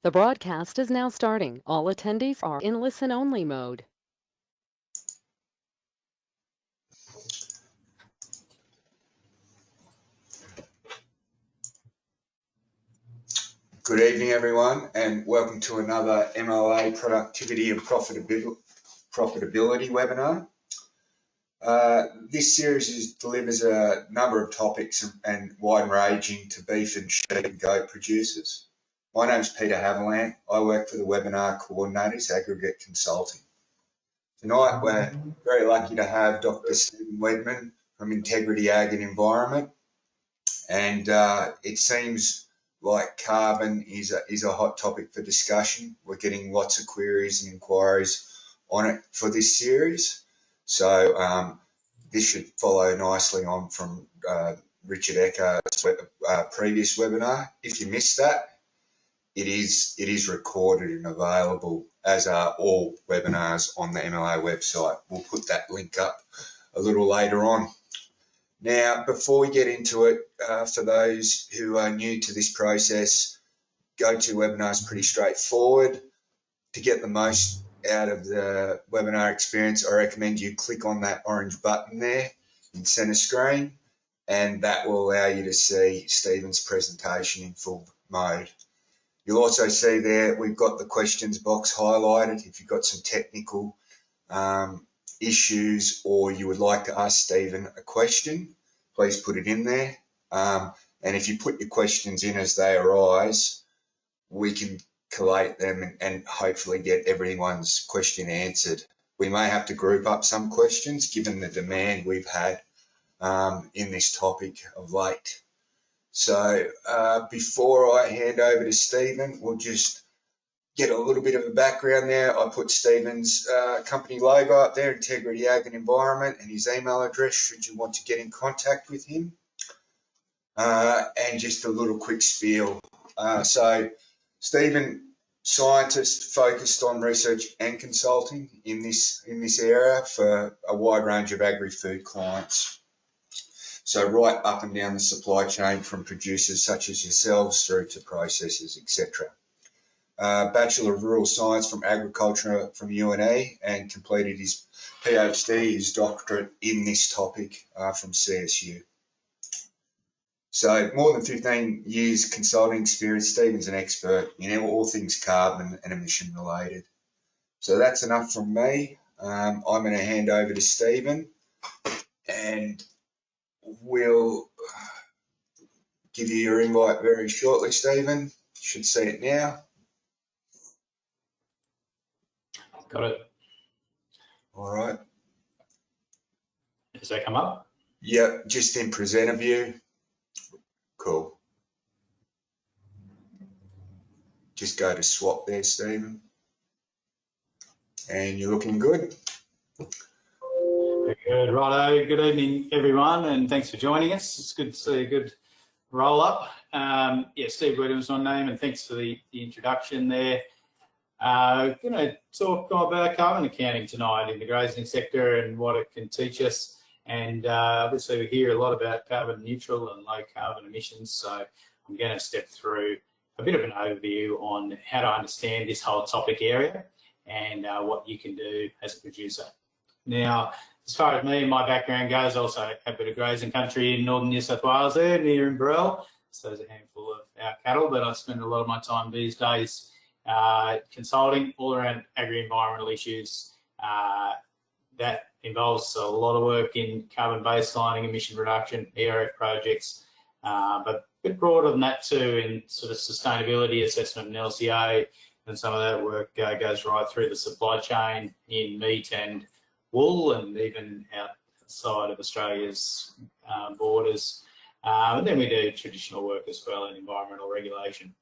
The broadcast is now starting. All attendees are in listen-only mode. Good evening, everyone, and welcome to another MLA Productivity and Profitability webinar. This series delivers a number of topics and wide-ranging to beef and sheep and goat producers. My name is Peter Haviland. I work for the webinar coordinators, Aggregate Consulting. Tonight, we're very lucky to have Dr Stephen Wiedemann from Integrity Ag and Environment, and it seems like carbon is a hot topic for discussion. We're getting lots of queries and inquiries on it for this series. So this should follow nicely on from Richard Eckart's previous webinar. If you missed that, it is recorded and available, as are all webinars on the MLA website. We'll put that link up a little later on. Now, before we get into it, for those who are new to this process, GoToWebinar is pretty straightforward. To get the most out of the webinar experience, I recommend you click on that orange button there in center screen, and that will allow you to see Stephen's presentation in full mode. You'll also see there we've got the questions box highlighted. If you've got some technical issues or you would like to ask Stephen a question, please put it in there. And if you put your questions in as they arise, we can collate them and hopefully get everyone's question answered. We may have to group up some questions given the demand we've had in this topic of late. So before I hand over to Stephen, we'll just get a little bit of a background there. I put Stephen's company logo up there, Integrity Ag and Environment, and his email address should you want to get in contact with him. And just a little quick spiel. So Stephen, scientist focused on research and consulting in this area for a wide range of agri-food clients. So right up and down the supply chain, from producers such as yourselves through to processors, etc. Bachelor of Rural Science from Agriculture from UNE, and completed his PhD, his doctorate in this topic from CSU. So more than 15 years consulting experience. Stephen's an expert in all things carbon and emission related. So that's enough from me. I'm going to hand over to Stephen, and we'll give you your invite very shortly, Stephen. You should see it now. Got it. All right. Does that come up? Yep, just in presenter view. Cool. Just go to swap there, Stephen. And you're looking good. Very good, righto. Good evening, everyone, and thanks for joining us. It's good to see a good roll up. Yeah, Steve Wiedemann's my name, and thanks for the introduction there. Going to talk about carbon accounting tonight in the grazing sector and what it can teach us. And obviously we hear a lot about carbon neutral and low carbon emissions, so I'm going to step through a bit of an overview on how to understand this whole topic area and what you can do as a producer. Now, as far as me and my background goes, I also have a bit of grazing country in northern New South Wales there, near Inverell. So there's a handful of our cattle, but I spend a lot of my time these days consulting all around agri-environmental issues. That involves a lot of work in carbon baselining, emission reduction, ERF projects, but a bit broader than that too, in sort of sustainability assessment and LCA, and some of that work goes right through the supply chain in meat and wool, and even outside of Australia's borders. And then we do traditional work as well in environmental regulation.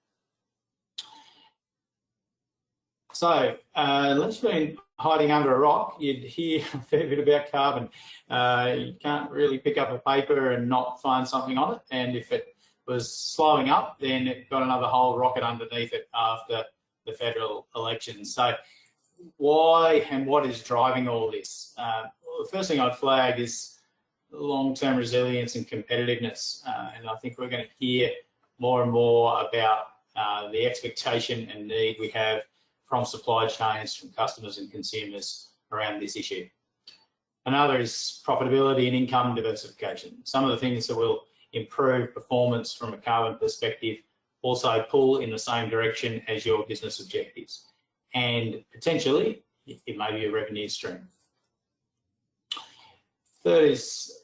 So, unless you've been hiding under a rock, you'd hear a fair bit about carbon. You can't really pick up a paper and not find something on it. And if it was slowing up, then it got another whole rocket underneath it after the federal elections. So, why and what is driving all this? Well, the first thing I'd flag is long-term resilience and competitiveness. And I think we're going to hear more and more about the expectation and need we have from supply chains, from customers and consumers around this issue. Another is profitability and income diversification. Some of the things that will improve performance from a carbon perspective also pull in the same direction as your business objectives. And potentially, it may be a revenue stream. Third is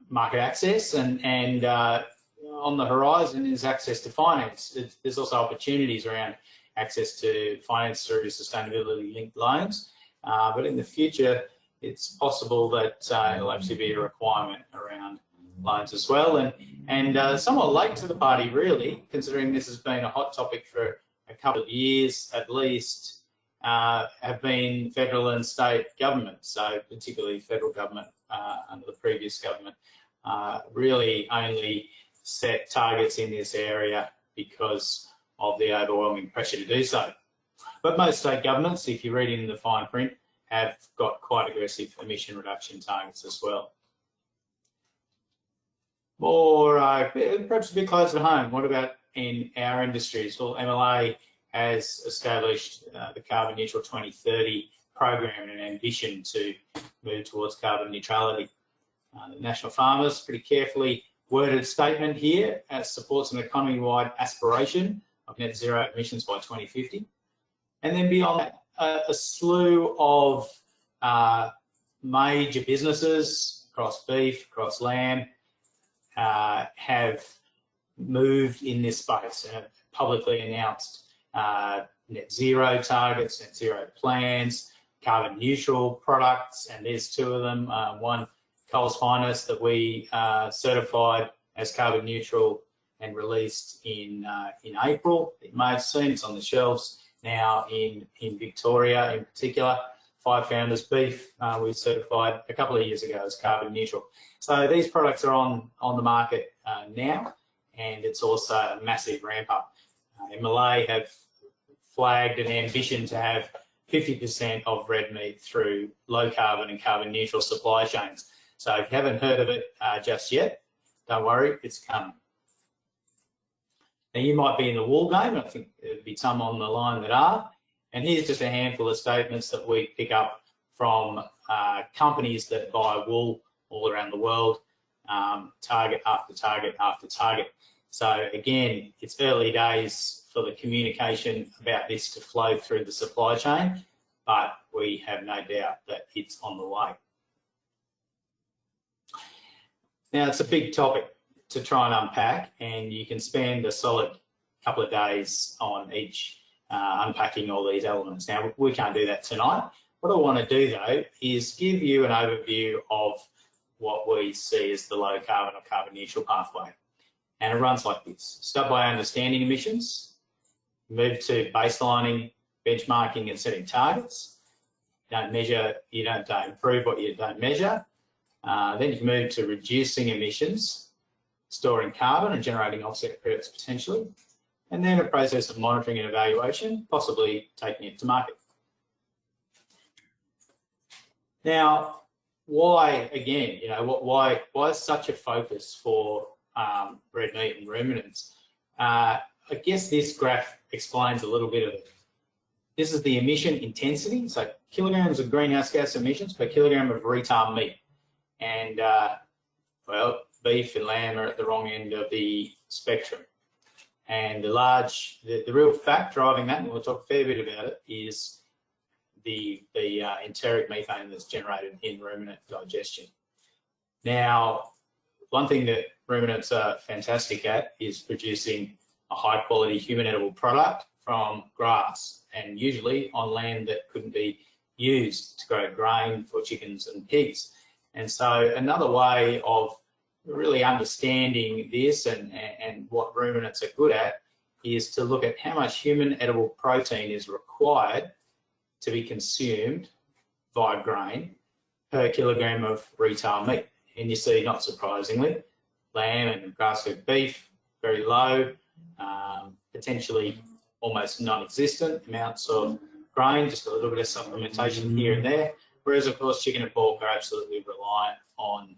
market access, and on the horizon is access to finance. There's also opportunities around access to finance through sustainability-linked loans, but in the future, it's possible that it'll actually be a requirement around loans as well. And somewhat late to the party, really, considering this has been a hot topic for a couple of years at least, have been federal and state governments, so particularly federal government under the previous government, really only set targets in this area because of the overwhelming pressure to do so. But most state governments, if you read in the fine print, have got quite aggressive emission reduction targets as well. Or perhaps a bit closer to home, what about in our industries? Well, MLA has established the Carbon Neutral 2030 program and an ambition to move towards carbon neutrality. The National Farmers, pretty carefully worded statement here, supports an economy-wide aspiration of net zero emissions by 2050. And then beyond that, a slew of major businesses across beef, across lamb, have moved in this space and have publicly announced net zero targets, net zero plans, carbon neutral products, and there's two of them. One, Coles Finest, that we certified as carbon neutral and released in April. You may have seen it's on the shelves now in Victoria in particular. Five Founders Beef we certified a couple of years ago as carbon neutral. So these products are on the market now, and it's also a massive ramp up. MLA have flagged an ambition to have 50% of red meat through low carbon and carbon neutral supply chains. So if you haven't heard of it just yet, don't worry, it's coming. Now you might be in the wool game, I think there'd be some on the line that are, and here's just a handful of statements that we pick up from companies that buy wool all around the world, target after target after target. So again, it's early days for the communication about this to flow through the supply chain, but we have no doubt that it's on the way. Now, it's a big topic to try and unpack, and you can spend a solid couple of days on each, unpacking all these elements. Now, we can't do that tonight. What I want to do, though, is give you an overview of what we see as the low carbon or carbon neutral pathway. And it runs like this. Start by understanding emissions, move to baselining, benchmarking and setting targets. You don't measure, you don't improve what you don't measure. Then you can move to reducing emissions, storing carbon and generating offset credits potentially, and then a process of monitoring and evaluation, possibly taking it to market. Now, why, again, why is such a focus for red meat and ruminants? I guess this graph explains a little bit of it. This is the emission intensity, so kilograms of greenhouse gas emissions per kilogram of retail meat. And, well, beef and lamb are at the wrong end of the spectrum. And the real fact driving that, and we'll talk a fair bit about it, is the enteric methane that's generated in ruminant digestion. Now, one thing that ruminants are fantastic at is producing a high quality human edible product from grass, and usually on land that couldn't be used to grow grain for chickens and pigs. And so another way of really understanding this and what ruminants are good at is to look at how much human edible protein is required to be consumed via grain per kilogram of retail meat. And you see, not surprisingly, lamb and grass-fed beef, very low, potentially almost non-existent amounts of grain, just a little bit of supplementation here and there. Whereas, of course, chicken and pork are absolutely reliant on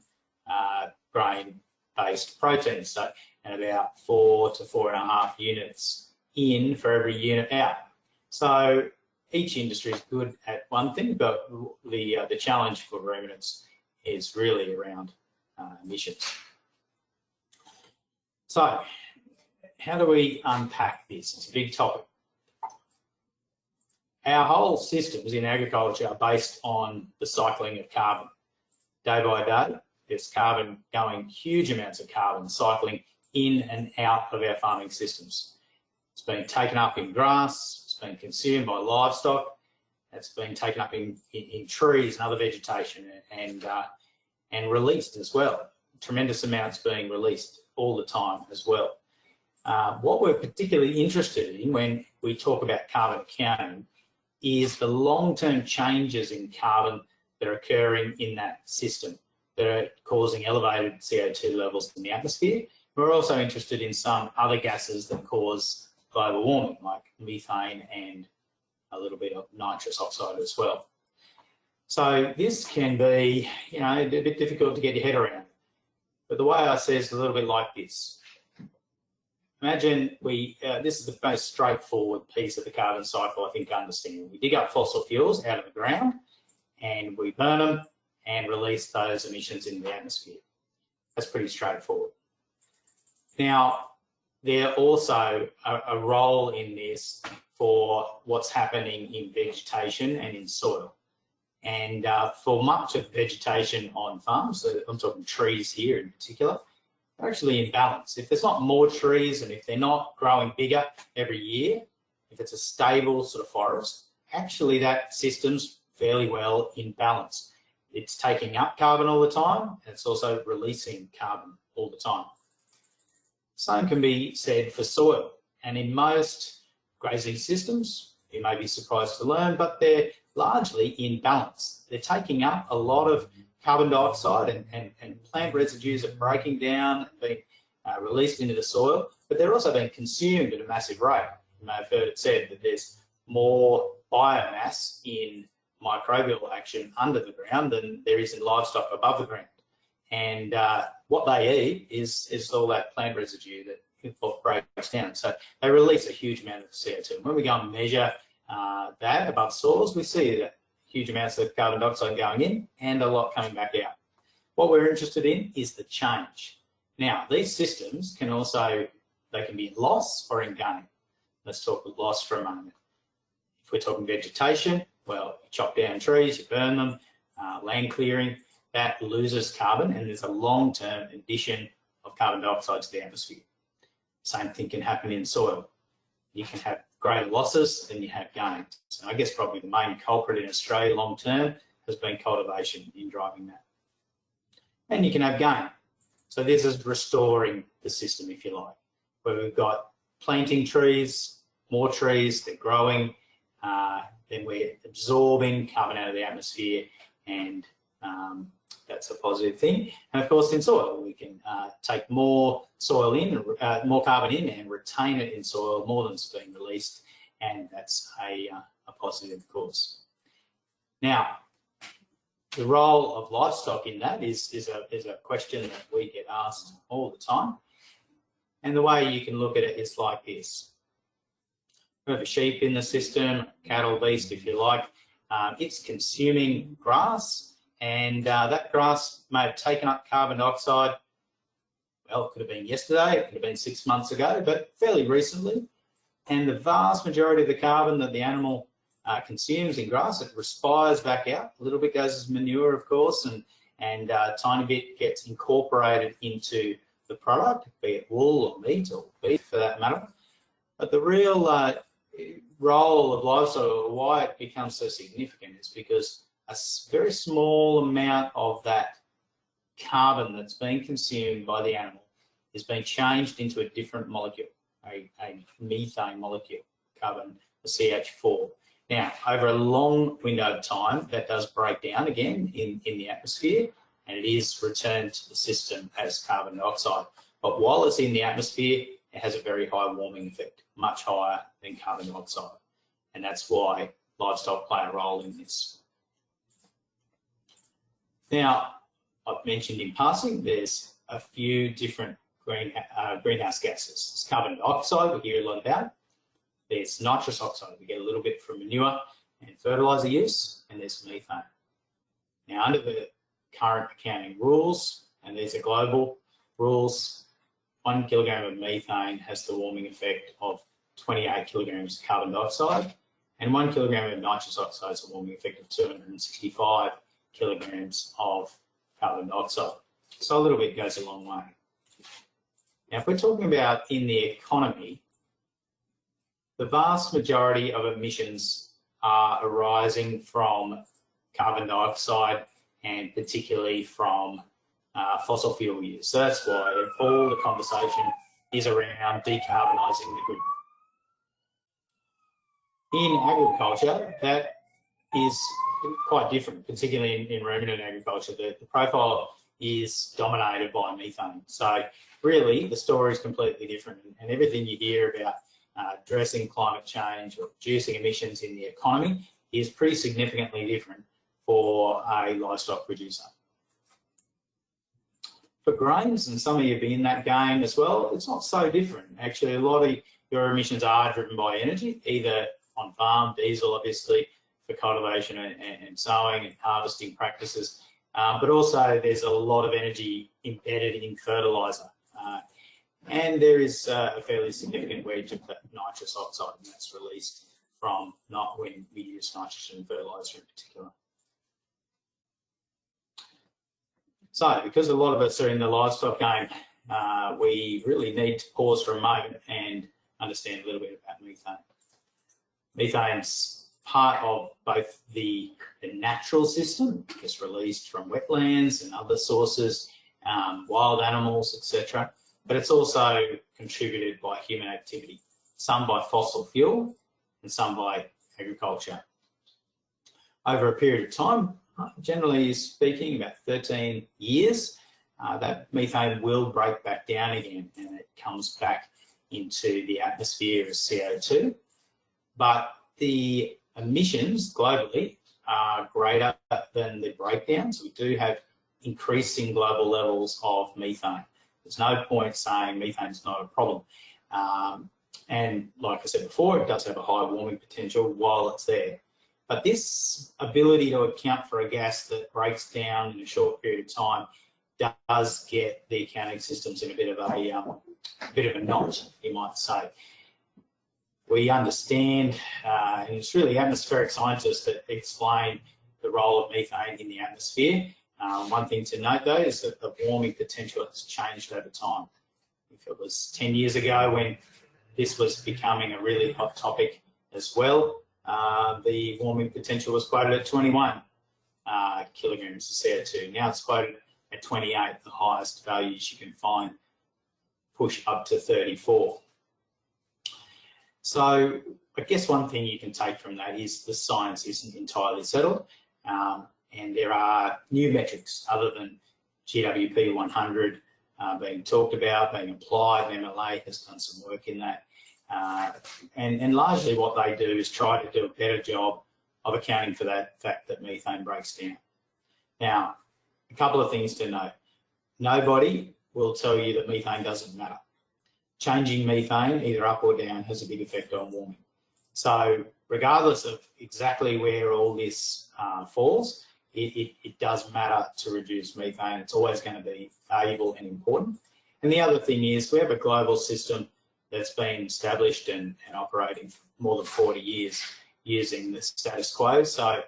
grain-based proteins, so at about 4 to 4.5 units in for every unit out. So each industry is good at one thing, but the challenge for ruminants is really around emissions. So how do we unpack this? It's a big topic. Our whole systems in agriculture are based on the cycling of carbon. Day by day, there's carbon going, huge amounts of carbon cycling in and out of our farming systems. It's been taken up in grass, it's been consumed by livestock, it's been taken up in trees and other vegetation and released as well. Tremendous amounts being released all the time as well. What we're particularly interested in when we talk about carbon accounting is the long-term changes in carbon that are occurring in that system that are causing elevated CO2 levels in the atmosphere. We're also interested in some other gases that cause global warming, like methane and a little bit of nitrous oxide as well. So this can be, a bit difficult to get your head around. But the way I see it is a little bit like this. Imagine this is the most straightforward piece of the carbon cycle, I think, to understand. We dig up fossil fuels out of the ground and we burn them and release those emissions into the atmosphere. That's pretty straightforward. Now, there's also a role in this for what's happening in vegetation and in soil. And for much of vegetation on farms, so I'm talking trees here in particular, they're actually in balance. If there's not more trees and if they're not growing bigger every year, if it's a stable sort of forest, actually that system's fairly well in balance. It's taking up carbon all the time, and it's also releasing carbon all the time. Same can be said for soil. And in most grazing systems, you may be surprised to learn, but they're largely in balance. They're taking up a lot of carbon dioxide and plant residues are breaking down and being released into the soil, but they're also being consumed at a massive rate. You may have heard it said that there's more biomass in microbial action under the ground than there is in livestock above the ground. And what they eat is all that plant residue that breaks down. So they release a huge amount of CO2. And when we go and measure that above soils, we see that huge amounts of carbon dioxide going in and a lot coming back out. What we're interested in is the change. Now, these systems can also, they can be in loss or in gain. Let's talk with loss for a moment. If we're talking vegetation, well, you chop down trees, you burn them, land clearing, that loses carbon and there's a long-term addition of carbon dioxide to the atmosphere. Same thing can happen in soil. You can have greater losses than you have gains. So I guess probably the main culprit in Australia long-term has been cultivation in driving that. And you can have gain. So this is restoring the system, if you like, where we've got planting trees, more trees, they're growing, then we're absorbing carbon out of the atmosphere, and that's a positive thing. And of course, in soil, we can take more soil in, more carbon in, and retain it in soil more than it's being released, and that's a positive, of course. Now, the role of livestock in that is a question that we get asked all the time, and the way you can look at it is like this. We have a sheep in the system, cattle, beast, if you like. It's consuming grass, and that grass may have taken up carbon dioxide. Well, it could have been yesterday, it could have been 6 months ago, but fairly recently. And the vast majority of the carbon that the animal consumes in grass, it respires back out. A little bit goes as manure, of course, and a tiny bit gets incorporated into the product, be it wool or meat or beef for that matter. But the real role of livestock, or why it becomes so significant, is because a very small amount of that carbon that's being consumed by the animal is being changed into a different molecule, a methane molecule, carbon, a CH4. Now, over a long window of time, that does break down again in the atmosphere, and it is returned to the system as carbon dioxide. But while it's in the atmosphere, it has a very high warming effect, much higher than carbon dioxide. And that's why livestock play a role in this. Now, I've mentioned in passing, there's a few different greenhouse gases. It's carbon dioxide, we hear a lot about. there's nitrous oxide. We get a little bit from manure and fertiliser use, and there's methane. Now, under the current accounting rules, and these are global rules, 1 kilogram of methane has the warming effect of 28 kilograms of carbon dioxide, and 1 kilogram of nitrous oxide has a warming effect of 265 kilograms of carbon dioxide. So a little bit goes a long way. Now, if we're talking about in the economy, the vast majority of emissions are arising from carbon dioxide and particularly from fossil fuel use. So that's why all the conversation is around decarbonising the grid. In agriculture, that is quite different, particularly in ruminant agriculture. The profile is dominated by methane. So really, the story is completely different, and everything you hear about addressing climate change or reducing emissions in the economy is pretty significantly different for a livestock producer. For grains, and some of you have been in that game as well, it's not so different. Actually, a lot of your emissions are driven by energy, either on farm, diesel obviously, for cultivation and sowing and harvesting practices, but also there's a lot of energy embedded in fertiliser. And there is a fairly significant wedge of nitrous oxide, and that's released from not when we use nitrogen fertiliser in particular. So, because a lot of us are in the livestock game, we really need to pause for a moment and understand a little bit about methane. Methane's part of both the natural system, it's released from wetlands and other sources, wild animals, etc. But it's also contributed by human activity, some by fossil fuel and some by agriculture. Over a period of time, generally speaking, about 13 years, that methane will break back down again and it comes back into the atmosphere as CO2. But the emissions globally are greater than the breakdowns. We do have increasing global levels of methane. There's no point saying methane's not a problem. And like I said before, it does have a high warming potential while it's there. But this ability to account for a gas that breaks down in a short period of time does get the accounting systems in a bit of a knot, you might say. We understand, and it's really atmospheric scientists that explain the role of methane in the atmosphere. One thing to note though is that the warming potential has changed over time. If it was 10 years ago when this was becoming a really hot topic as well, the warming potential was quoted at 21 kilograms of CO2. Now it's quoted at 28, the highest values you can find, push up to 34. So I guess one thing you can take from that is the science isn't entirely settled, and there are new metrics other than GWP 100 being talked about, being applied. MLA has done some work in that. And largely what they do is try to do a better job of accounting for that fact that methane breaks down. Now, a couple of things to note. Nobody will tell you that methane doesn't matter. Changing methane, either up or down, has a big effect on warming. So regardless of exactly where all this falls, it does matter to reduce methane. It's always going to be valuable and important. And the other thing is we have a global system that's been established and operating for more than 40 years using the status quo. So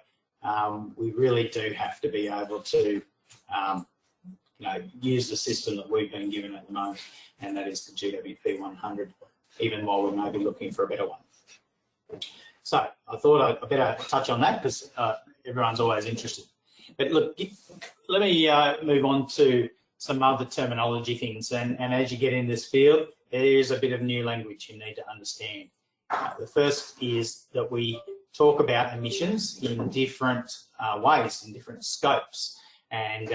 we really do have to be able to use the system that we've been given at the moment, and that is the GWP 100, even while we may be looking for a better one. So I thought I'd better touch on that because everyone's always interested. But look, let me move on to some other terminology things. And as you get in this field, there is a bit of new language you need to understand. The first is that we talk about emissions in different ways, in different scopes. And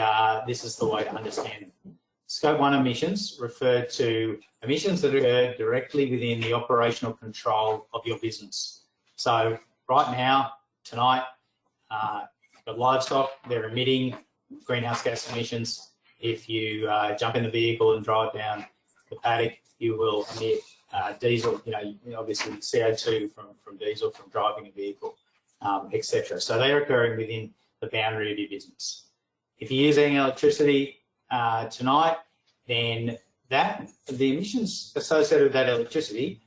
this is the way to understand them. Scope 1 emissions refer to emissions that occur directly within the operational control of your business. So right now, tonight, the livestock, they're emitting greenhouse gas emissions. If you jump in the vehicle and drive down the paddock, you will emit diesel, obviously CO2 from diesel, from driving a vehicle, etc. So they're occurring within the boundary of your business. If you're using electricity tonight, then the emissions associated with that electricity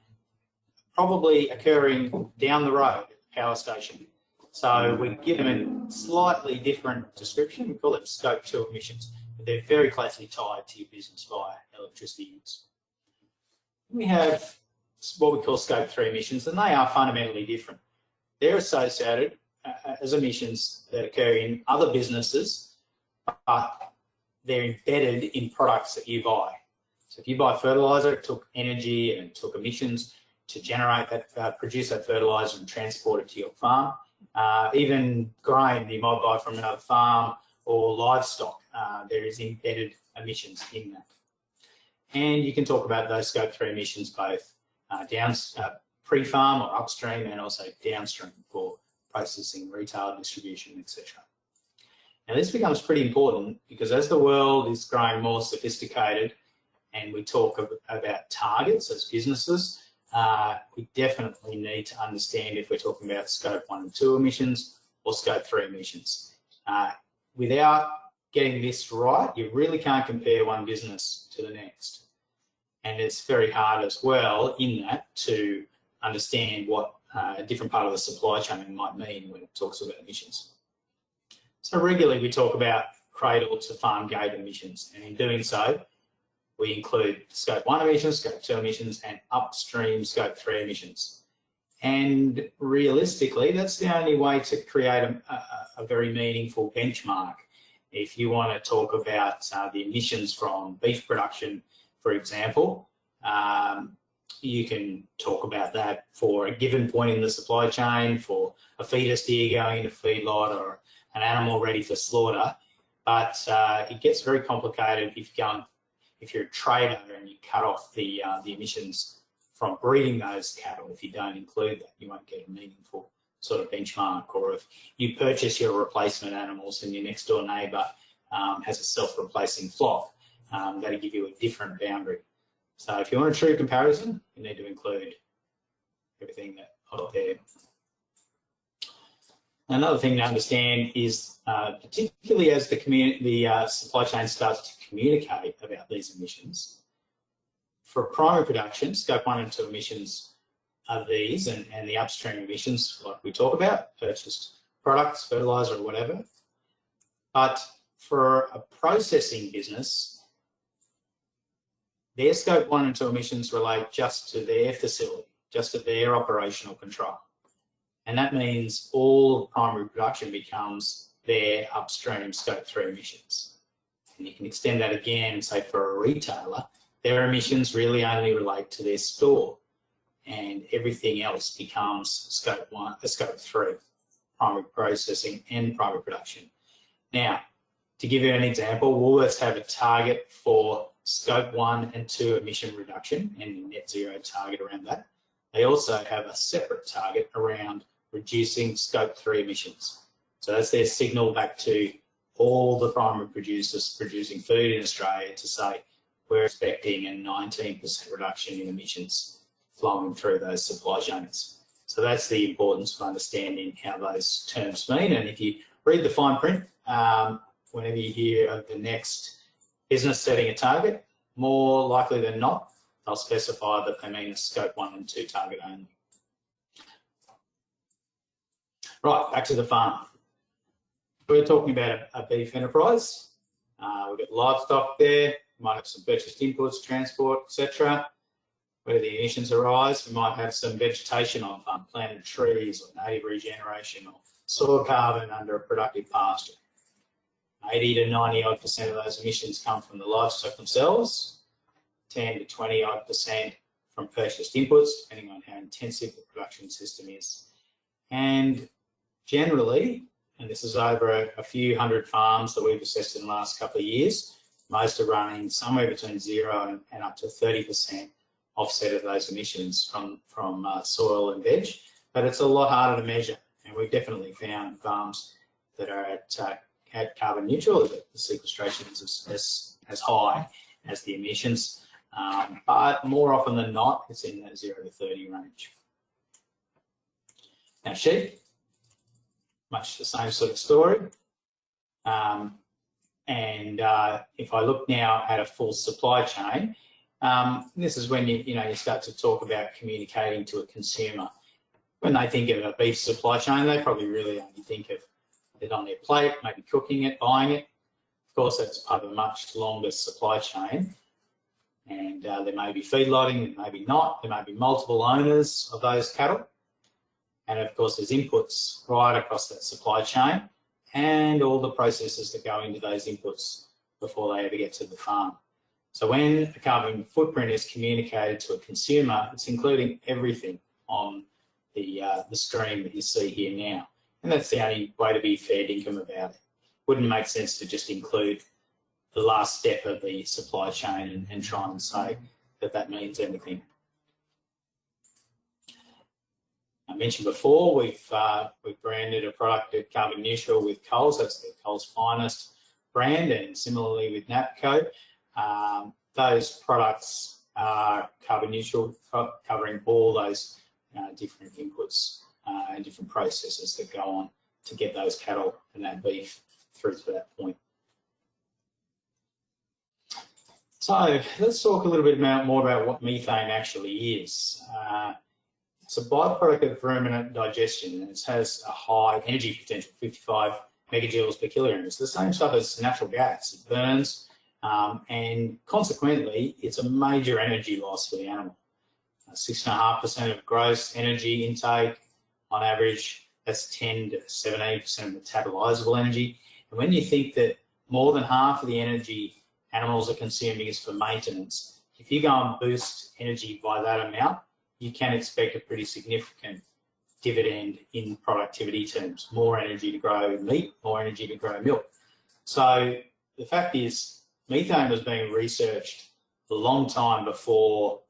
probably occurring down the road at the power station. So we give them a slightly different description. We call it Scope 2 emissions, but they're very closely tied to your business via electricity use. We have what we call Scope 3 emissions, and they are fundamentally different. They're associated as emissions that occur in other businesses, but they're embedded in products that you buy. So if you buy fertiliser, it took energy and it took emissions to generate that, produce that fertiliser and transport it to your farm. Even grain that you might buy from another farm or livestock, there is embedded emissions in that. And you can talk about those Scope 3 emissions both pre-farm or upstream, and also downstream for processing, retail, distribution, etc. Now this becomes pretty important because as the world is growing more sophisticated and we talk about targets as businesses, we definitely need to understand if we're talking about Scope 1 and 2 emissions or Scope 3 emissions. Without getting this right, you really can't compare one business to the next. And it's very hard as well in that to understand what a different part of the supply chain might mean when it talks about emissions. So regularly we talk about cradle to farm gate emissions, and in doing so, we include Scope 1 emissions, Scope 2 emissions, and upstream Scope 3 emissions. And realistically, that's the only way to create a very meaningful benchmark. If you want to talk about the emissions from beef production, for example, you can talk about that for a given point in the supply chain, for a feeder steer going into feedlot or an animal ready for slaughter. But it gets very complicated if you're a trader and you cut off the emissions from breeding those cattle. If you don't include that, you won't get a meaningful sort of benchmark. Or if you purchase your replacement animals and your next door neighbour has a self-replacing flock, that'll give you a different boundary. So if you want a true comparison, you need to include everything up there. Another thing to understand is, particularly as the supply chain starts to communicate about these emissions, for primary production, Scope 1 and 2 emissions are these, and the upstream emissions, like we talk about, purchased products, fertiliser or whatever. But for a processing business, their Scope 1 and 2 emissions relate just to their facility, just to their operational control. And that means all primary production becomes their upstream Scope 3 emissions. And you can extend that again, say for a retailer, their emissions really only relate to their store, and everything else becomes Scope 3, primary processing and primary production. Now, to give you an example, Woolworths have a target for Scope 1 and 2 emission reduction and a net zero target around that. They also have a separate target around reducing Scope 3 emissions. So that's their signal back to all the primary producers producing food in Australia to say we're expecting a 19% reduction in emissions flowing through those supply chains. So that's the importance of understanding how those terms mean. And if you read the fine print, whenever you hear of the next business setting a target, more likely than not, they'll specify that they mean a Scope 1 and 2 target only. Right, back to the farm. We're talking about a beef enterprise. We've got livestock there, we might have some purchased inputs, transport, etc. Where the emissions arise, we might have some vegetation on farm, planted trees or native regeneration or soil carbon under a productive pasture. 80 to 90% of those emissions come from the livestock themselves, 10 to 20% from purchased inputs, depending on how intensive the production system is. And generally, and this is over a few hundred farms that we've assessed in the last couple of years, most are running somewhere between 0 and up to 30% offset of those emissions from soil and veg, but it's a lot harder to measure. And we've definitely found farms that are at carbon neutral, that the sequestration is as high as the emissions. but more often than not, it's in that 0 to 30 range. Now, sheep, much the same sort of story. If I look now at a full supply chain, this is when you start to talk about communicating to a consumer. When they think of a beef supply chain, they probably really only think of it on their plate, maybe cooking it, buying it. Of course, that's part of a much longer supply chain. And there may be feedlotting, there may be not. There may be multiple owners of those cattle. And of course, there's inputs right across that supply chain and all the processes that go into those inputs before they ever get to the farm. So when a carbon footprint is communicated to a consumer, it's including everything on the stream that you see here now. And that's the only way to be fair dinkum about it. Wouldn't make sense to just include the last step of the supply chain and try and say that that means anything. I mentioned before, we've branded a product at Carbon Neutral with Coles. That's the Coles Finest brand, and similarly with NAPCO. Those products are carbon neutral, covering all those different inputs and different processes that go on to get those cattle and that beef through to that point. So let's talk a little bit more about what methane actually is. It's a byproduct of ruminant digestion, and it has a high energy potential, 55 megajoules per kilogram. It's the same stuff as natural gas. It burns, and consequently, it's a major energy loss for the animal. 6.5% of gross energy intake on average. That's 10 to 17% metabolizable energy. And when you think that more than half of the energy animals are consuming is for maintenance, if you go and boost energy by that amount, you can expect a pretty significant dividend in productivity terms. More energy to grow meat, more energy to grow milk. So the fact is, methane was being researched a long time before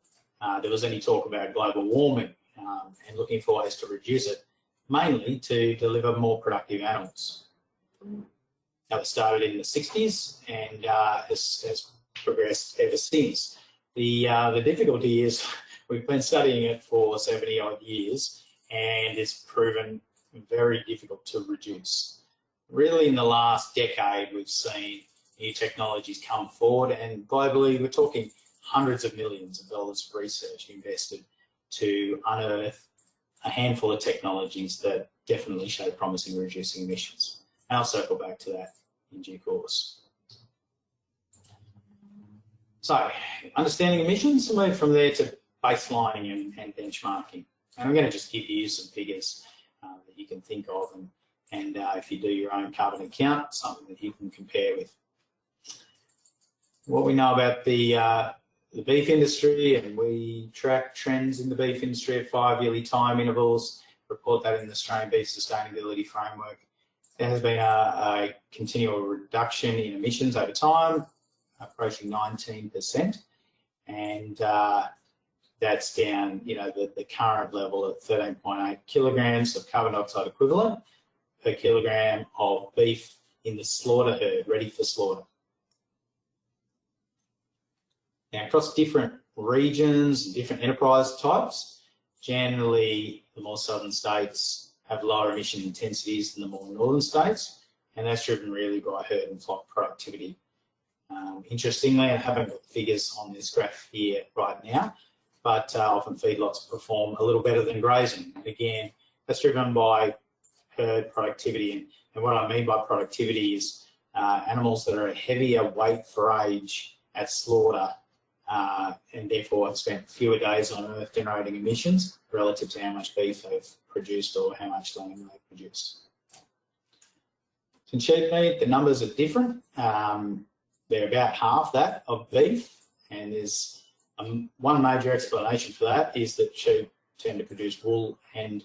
there was any talk about global warming and looking for ways to reduce it, mainly to deliver more productive animals. That was started in the 60s and has progressed ever since. The difficulty is we've been studying it for 70 odd years and it's proven very difficult to reduce. Really in the last decade we've seen new technologies come forward, and globally we're talking hundreds of millions of dollars of research invested to unearth a handful of technologies that definitely show promise in reducing emissions. And I'll circle back to that in due course. So, understanding emissions, we'll move from there to baselining and benchmarking. And I'm going to just give you some figures that you can think of, and if you do your own carbon account, something that you can compare with. What we know about the beef industry, and we track trends in the beef industry at 5-yearly time intervals, report that in the Australian Beef Sustainability Framework. There has been a continual reduction in emissions over time, approaching 19%, and that's down, the current level at 13.8 kilograms of carbon dioxide equivalent per kilogram of beef in the slaughter herd, ready for slaughter. Now, across different regions and different enterprise types, generally the more southern states have lower emission intensities than the more northern states, and that's driven really by herd and flock productivity. Interestingly, I haven't got the figures on this graph here right now, but often feedlots perform a little better than grazing. And again, that's driven by herd productivity. And what I mean by productivity is animals that are a heavier weight for age at slaughter and therefore have spent fewer days on earth generating emissions relative to how much beef they've produced or how much lamb they've produced. In sheep meat, the numbers are different. They're about half that of beef, and there's one major explanation for that is that sheep tend to produce wool and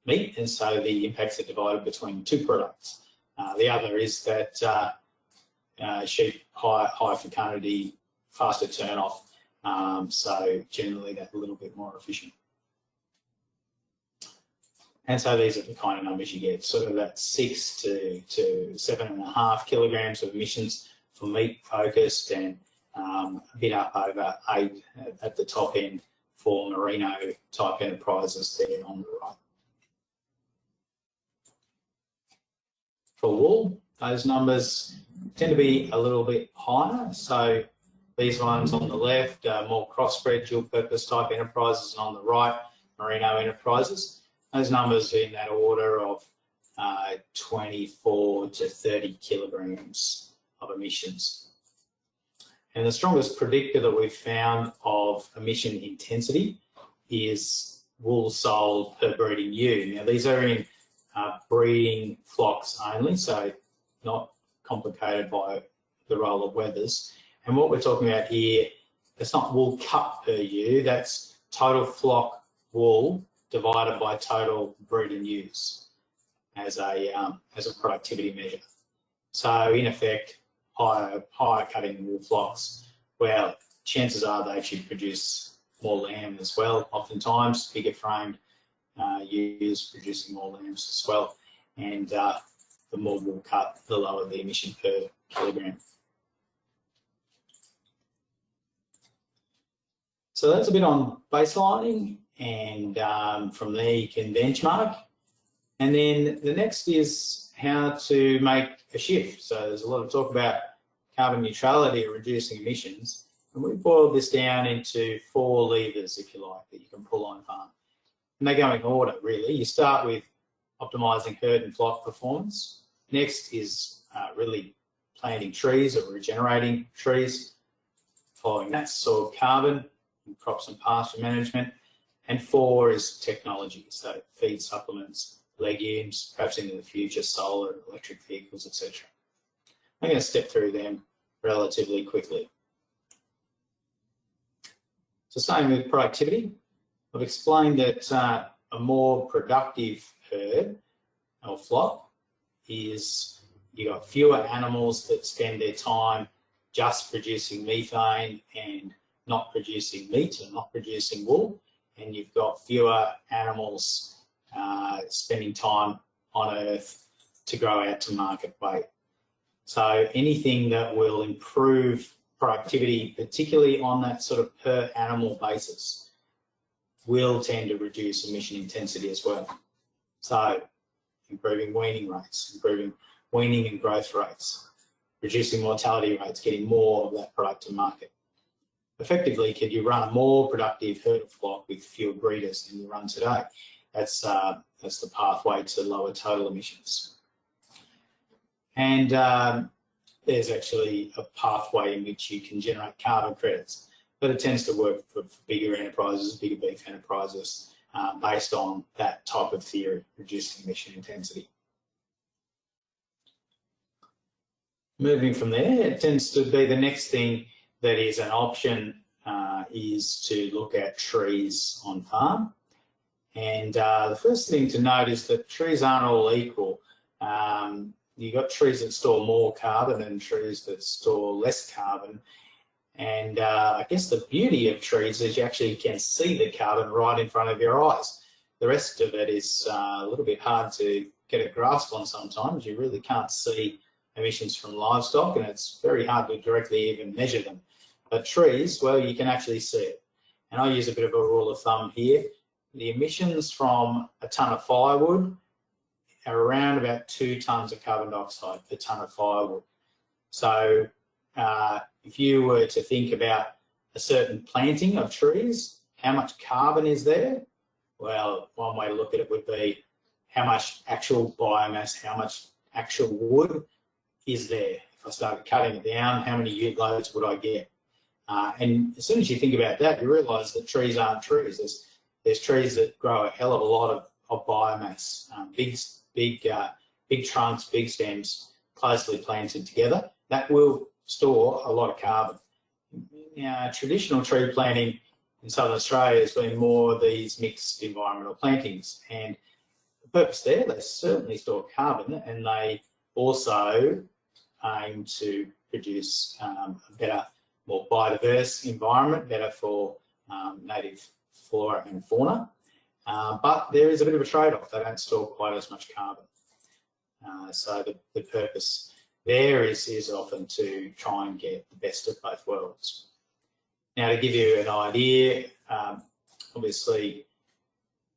meat, and so the impacts are divided between two products. The other is that sheep high fecundity, faster turn off, so generally that's a little bit more efficient. And so these are the kind of numbers you get, sort of that 6 to 7.5 kilograms of emissions for meat focused, and a bit up over 8 at the top end for merino type enterprises there on the right. For wool, those numbers tend to be a little bit higher. So these ones on the left are more crossbred, dual purpose type enterprises, and on the right, merino enterprises. Those numbers are in that order of 24 to 30 kilograms of emissions. And the strongest predictor that we've found of emission intensity is wool sold per breeding ewe. Now, these are in breeding flocks only, so not complicated by the role of wethers. And what we're talking about here, it's not wool cut per ewe, that's total flock wool divided by total breeding ewes as a productivity measure. So in effect, higher cutting wool flocks, well, chances are they should produce more lamb as well. Oftentimes, bigger framed ewes producing more lambs as well. And the more wool cut, the lower the emission per kilogram. So that's a bit on baselining, and from there you can benchmark. And then the next is how to make a shift. So there's a lot of talk about carbon neutrality or reducing emissions. And we boiled this down into 4 levers, if you like, that you can pull on farm. And they go in order, really. You start with optimising herd and flock performance. Next is really planting trees or regenerating trees. Following that, soil carbon, and crops and pasture management. And 4 is technology, so feed supplements, legumes, perhaps into the future, solar, electric vehicles, etc. I'm going to step through them relatively quickly. So starting with productivity, I've explained that a more productive herd or flock is you've got fewer animals that spend their time just producing methane and not producing meat and not producing wool, and you've got fewer animals spending time on earth to grow out to market weight. So anything that will improve productivity, particularly on that sort of per animal basis, will tend to reduce emission intensity as well. So improving weaning rates, improving weaning and growth rates, reducing mortality rates, getting more of that product to market. Effectively, can you run a more productive herd of flock with fewer breeders than you run today? That's the pathway to lower total emissions. And there's actually a pathway in which you can generate carbon credits, but it tends to work for bigger enterprises, bigger beef enterprises, based on that type of theory, reducing emission intensity. Moving from there, it tends to be the next thing that is an option is to look at trees on farm. And the first thing to note is that trees aren't all equal. You've got trees that store more carbon and trees that store less carbon. And I guess the beauty of trees is you actually can see the carbon right in front of your eyes. The rest of it is a little bit hard to get a grasp on sometimes. You really can't see emissions from livestock, and it's very hard to directly even measure them. But trees, well, you can actually see it. And I use a bit of a rule of thumb here. The emissions from a tonne of firewood are around about 2 tonnes of carbon dioxide per tonne of firewood. So if you were to think about a certain planting of trees, how much carbon is there? Well, one way to look at it would be how much actual biomass, how much actual wood is there. If I started cutting it down, how many ute loads would I get? And as soon as you think about that, you realise that trees aren't trees. There's trees that grow a hell of a lot of biomass, big trunks, big stems, closely planted together. That will store a lot of carbon. Now, traditional tree planting in Southern Australia has been more of these mixed environmental plantings, and the purpose there, they certainly store carbon, and they also aim to produce a better, more biodiverse environment, better for native flora and fauna. But there is a bit of a trade-off. They don't store quite as much carbon. So the purpose there is often to try and get the best of both worlds. Now, to give you an idea, obviously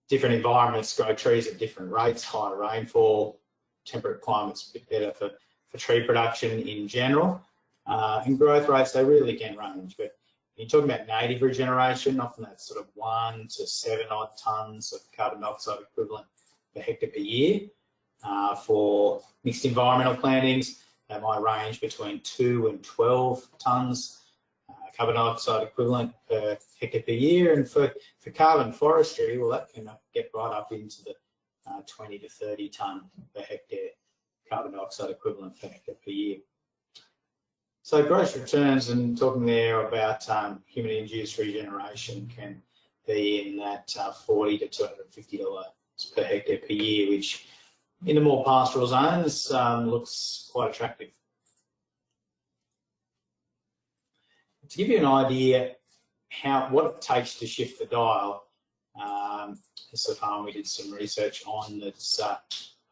different environments grow trees at different rates, higher rainfall, temperate climates a bit better for tree production in general. And growth rates, they really can range. But when you're talking about native regeneration, often that's sort of 1 to 7 odd tonnes of carbon dioxide equivalent per hectare per year. For mixed environmental plantings, they might range between 2 and 12 tonnes carbon dioxide equivalent per hectare per year. And for carbon forestry, well, that can get right up into the 20 to 30 tonne per hectare carbon dioxide equivalent per hectare per year. So gross returns, and talking there about human-induced regeneration, can be in that $40 to $250 per hectare per year, which in the more pastoral zones looks quite attractive. To give you an idea what it takes to shift the dial, this farm we did some research on that's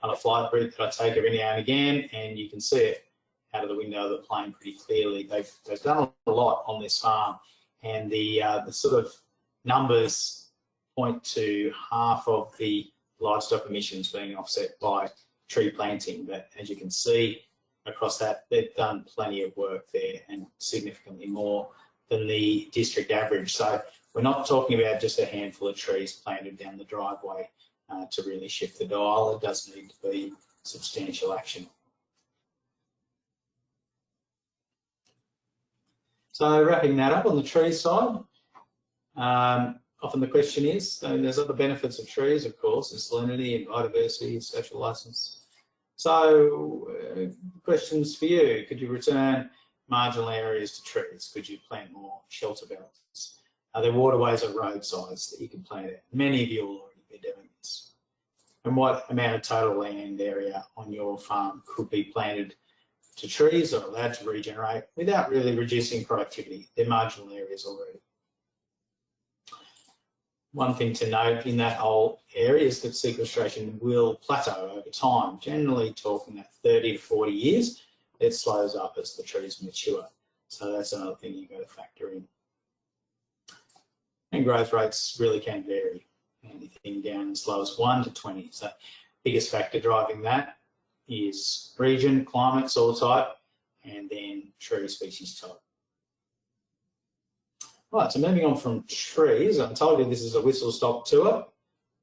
on a flight route that I take every now and again, and you can see it out of the window of the plane pretty clearly. They've done a lot on this farm, and the sort of numbers point to half of the livestock emissions being offset by tree planting. But as you can see across that, they've done plenty of work there, and significantly more than the district average. So we're not talking about just a handful of trees planted down the driveway to really shift the dial. It does need to be substantial action. So wrapping that up on the tree side, often the question is, there's other benefits of trees, of course, there's salinity and biodiversity, social license. So questions for you: could you return marginal areas to trees? Could you plant more shelter belts? Are there waterways or roadsides that you can plant at? Many of you will already be doing this. And what amount of total land area on your farm could be planted to trees or allowed to regenerate without really reducing productivity? They're marginal areas already. One thing to note in that whole area is that sequestration will plateau over time, generally talking that 30 to 40 years. It slows up as the trees mature. So that's another thing you've got to factor in. And growth rates really can vary, anything down as low as 1 to 20. So biggest factor driving that is region, climate, soil type, and then tree species type. Right, so moving on from trees, I told you this is a whistle-stop tour,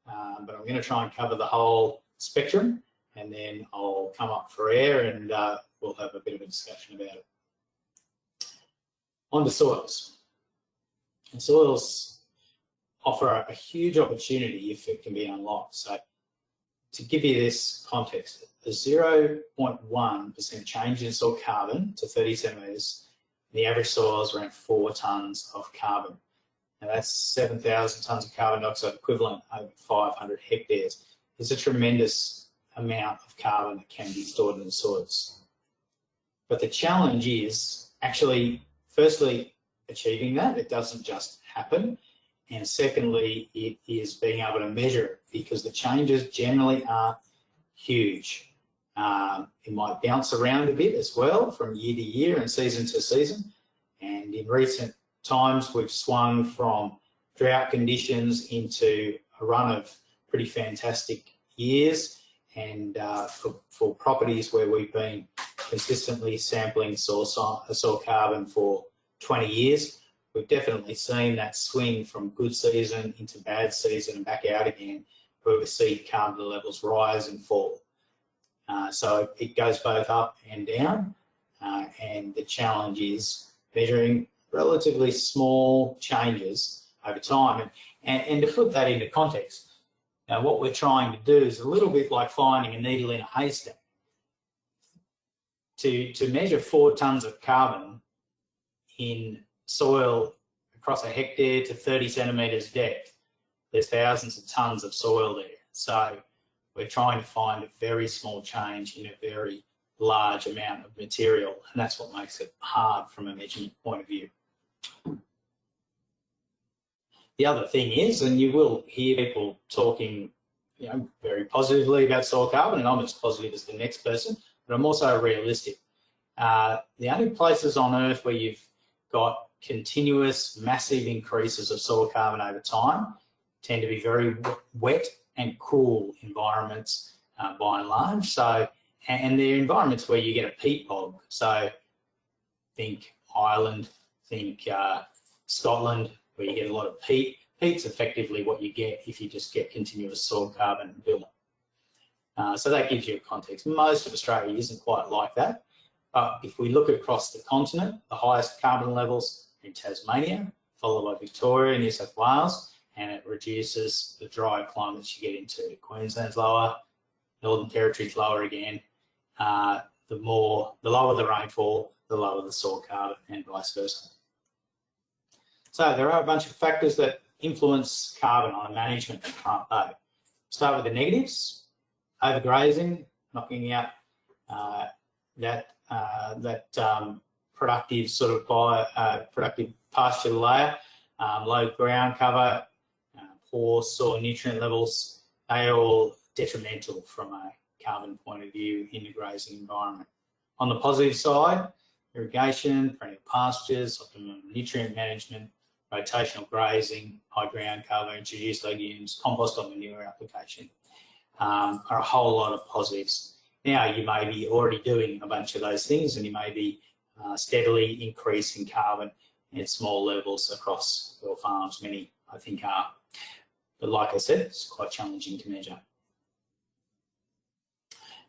but I'm going to try and cover the whole spectrum, and then I'll come up for air and we'll have a bit of a discussion about it. On to soils. And soils offer a huge opportunity if it can be unlocked. So to give you this context, a 0.1% change in soil carbon to 30 centimetres, the average soil is around 4 tonnes of carbon. Now that's 7,000 tonnes of carbon dioxide equivalent over 500 hectares. It's a tremendous amount of carbon that can be stored in the soils. But the challenge is actually, firstly, achieving that. It doesn't just happen. And secondly, it is being able to measure it, because the changes generally aren't huge. It might bounce around a bit as well from year to year and season to season. And in recent times, we've swung from drought conditions into a run of pretty fantastic years. And for properties where we've been consistently sampling soil carbon for 20 years, we've definitely seen that swing from good season into bad season and back out again, where we see carbon levels rise and fall. So it goes both up and down, and the challenge is measuring relatively small changes over time. And to put that into context, what we're trying to do is a little bit like finding a needle in a haystack. To measure 4 tonnes of carbon in soil across a hectare to 30 centimetres depth, there's thousands of tonnes of soil there. So we're trying to find a very small change in a very large amount of material, and that's what makes it hard from a measurement point of view. The other thing is, and you will hear people talking very positively about soil carbon, and I'm as positive as the next person, but I'm also realistic. The only places on Earth where you've got continuous, massive increases of soil carbon over time tend to be very wet and cool environments by and large. So, and they're environments where you get a peat bog. So think Ireland, think Scotland, where you get a lot of peat. Peat's effectively what you get if you just get continuous soil carbon build. So that gives you a context. Most of Australia isn't quite like that. But if we look across the continent, the highest carbon levels are in Tasmania, followed by Victoria and New South Wales, and it reduces the drier climates you get into. Queensland's lower, Northern Territory's lower again. The lower the rainfall, the lower the soil carbon, and vice versa. So there are a bunch of factors that influence carbon on a management front though. Start with the negatives: overgrazing, knocking out that productive sort of productive pasture layer, low ground cover, poor soil nutrient levels. They are all detrimental from a carbon point of view in the grazing environment. On the positive side, irrigation, perennial pastures, optimum nutrient management, rotational grazing, high ground cover, introduced legumes, compost or manure application are a whole lot of positives. Now you may be already doing a bunch of those things and you may be steadily increasing carbon at small levels across your farms. Many, I think, are. But like I said, it's quite challenging to measure.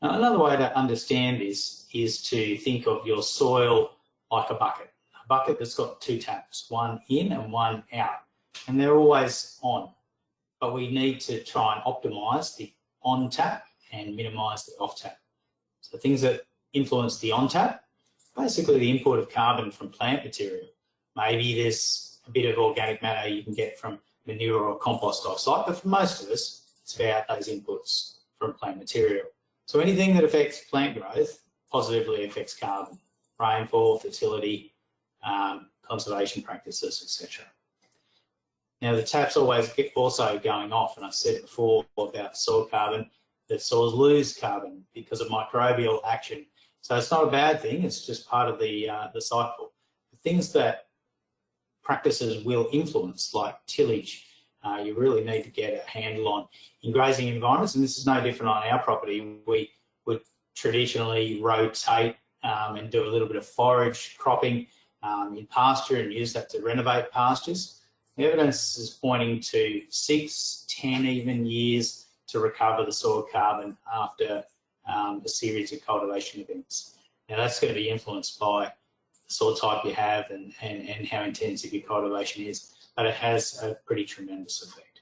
Now, another way to understand this is to think of your soil like a bucket that's got two taps, one in and one out, and they're always on. But we need to try and optimise the on tap and minimise the off tap. So things that influence the on tap, basically the input of carbon from plant material. Maybe there's a bit of organic matter you can get from manure or compost off-site, but for most of us, it's about those inputs from plant material. So anything that affects plant growth positively affects carbon, rainfall, fertility, conservation practices, etc. Now the tap's always also going off, and I've said before about soil carbon, that soils lose carbon because of microbial action. So it's not a bad thing, it's just part of the cycle. The things that practices will influence, like tillage, you really need to get a handle on. In grazing environments, and this is no different on our property, we would traditionally rotate and do a little bit of forage cropping in pasture and use that to renovate pastures. The evidence is pointing to 6, 10 even years to recover the soil carbon after a series of cultivation events. Now that's going to be influenced by the soil type you have and how intensive your cultivation is, but it has a pretty tremendous effect.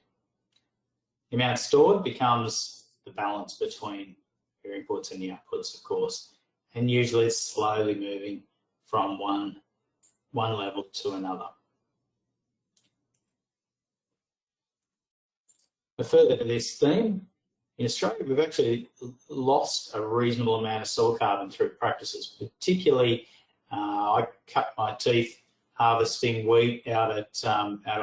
The amount stored becomes the balance between your inputs and your outputs, of course, and usually it's slowly moving from one level to another. But further to this theme, in Australia, we've actually lost a reasonable amount of soil carbon through practices. Particularly, I cut my teeth harvesting wheat out at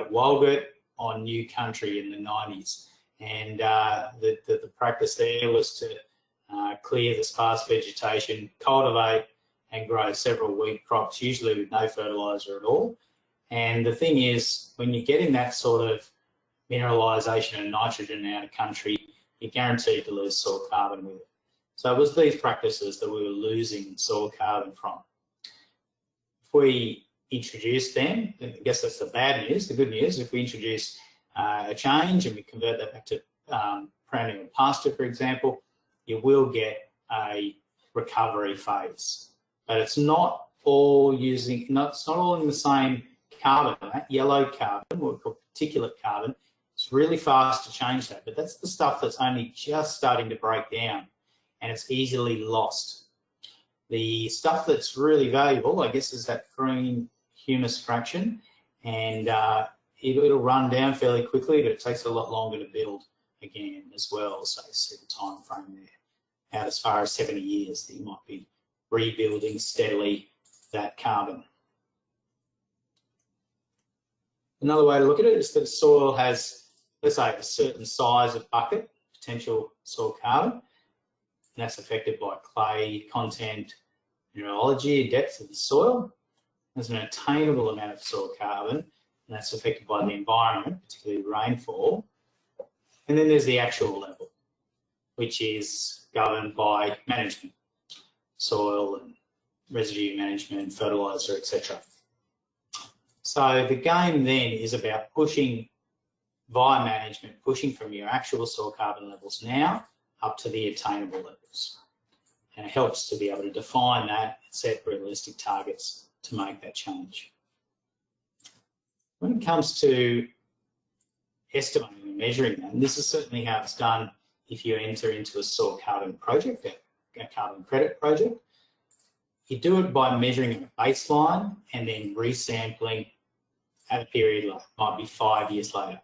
Walgett on new country in the 90s, and the practice there was to clear the sparse vegetation, cultivate and grow several wheat crops, usually with no fertiliser at all. And the thing is, when you're getting that sort of mineralisation and nitrogen out of country, you're guaranteed to lose soil carbon with it. So it was these practices that we were losing soil carbon from. If we introduce them, I guess that's the bad news. The good news, if we introduce a change and we convert that back to perennial pasture, for example, you will get a recovery phase. But it's not all using, it's not all in the same carbon. That yellow carbon, what we call particulate carbon, it's really fast to change that, but that's the stuff that's only just starting to break down and it's easily lost. The stuff that's really valuable, I guess, is that green humus fraction, and it'll run down fairly quickly, but it takes a lot longer to build again as well. So see the time frame there, out as far as 70 years that you might be rebuilding steadily that carbon. Another way to look at it is that soil has, let's say, a certain size of bucket, potential soil carbon, and that's affected by clay content, mineralogy, depth of the soil. There's an attainable amount of soil carbon, and that's affected by the environment, particularly rainfall. And then there's the actual level, which is governed by management, soil and residue management, fertiliser, etc. So the game then is about pushing via management, pushing from your actual soil carbon levels now up to the attainable levels. And it helps to be able to define that and set realistic targets to make that change. When it comes to estimating and measuring that, and this is certainly how it's done if you enter into a soil carbon project, a carbon credit project, you do it by measuring a baseline and then resampling at a period like might be 5 years later.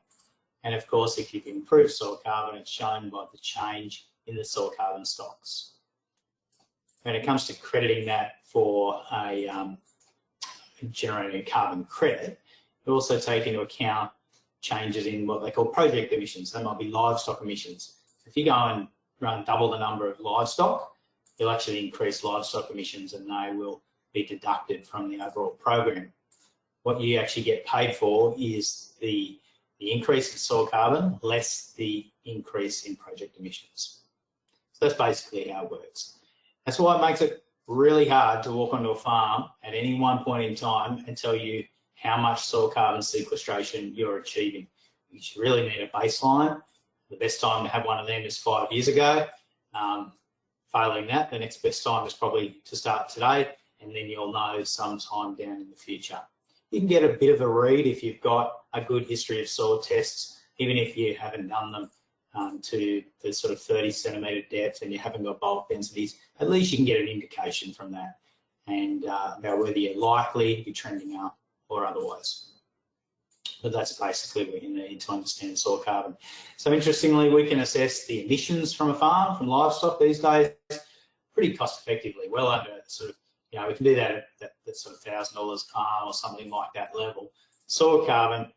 And of course, if you've improved soil carbon, it's shown by the change in the soil carbon stocks. When it comes to crediting that for generating a carbon credit, you also take into account changes in what they call project emissions. They might be livestock emissions. If you go and run double the number of livestock, you'll actually increase livestock emissions and they will be deducted from the overall program. What you actually get paid for is the increase in soil carbon less the increase in project emissions. So that's basically how it works. That's why it makes it really hard to walk onto a farm at any one point in time and tell you how much soil carbon sequestration you're achieving. You really need a baseline. The best time to have one of them is 5 years ago. Failing that, the next best time is probably to start today, and then you'll know sometime down in the future. You can get a bit of a read if you've got a good history of soil tests, even if you haven't done them to the sort of 30 centimetre depth and you haven't got bulk densities. At least you can get an indication from that and about whether you're likely to be trending up or otherwise. But that's basically what you need to understand soil carbon. So interestingly, we can assess the emissions from a farm, from livestock these days, pretty cost effectively, well under sort of, you know, we can do that at that sort of $1,000 a farm or something like that level. Soil carbon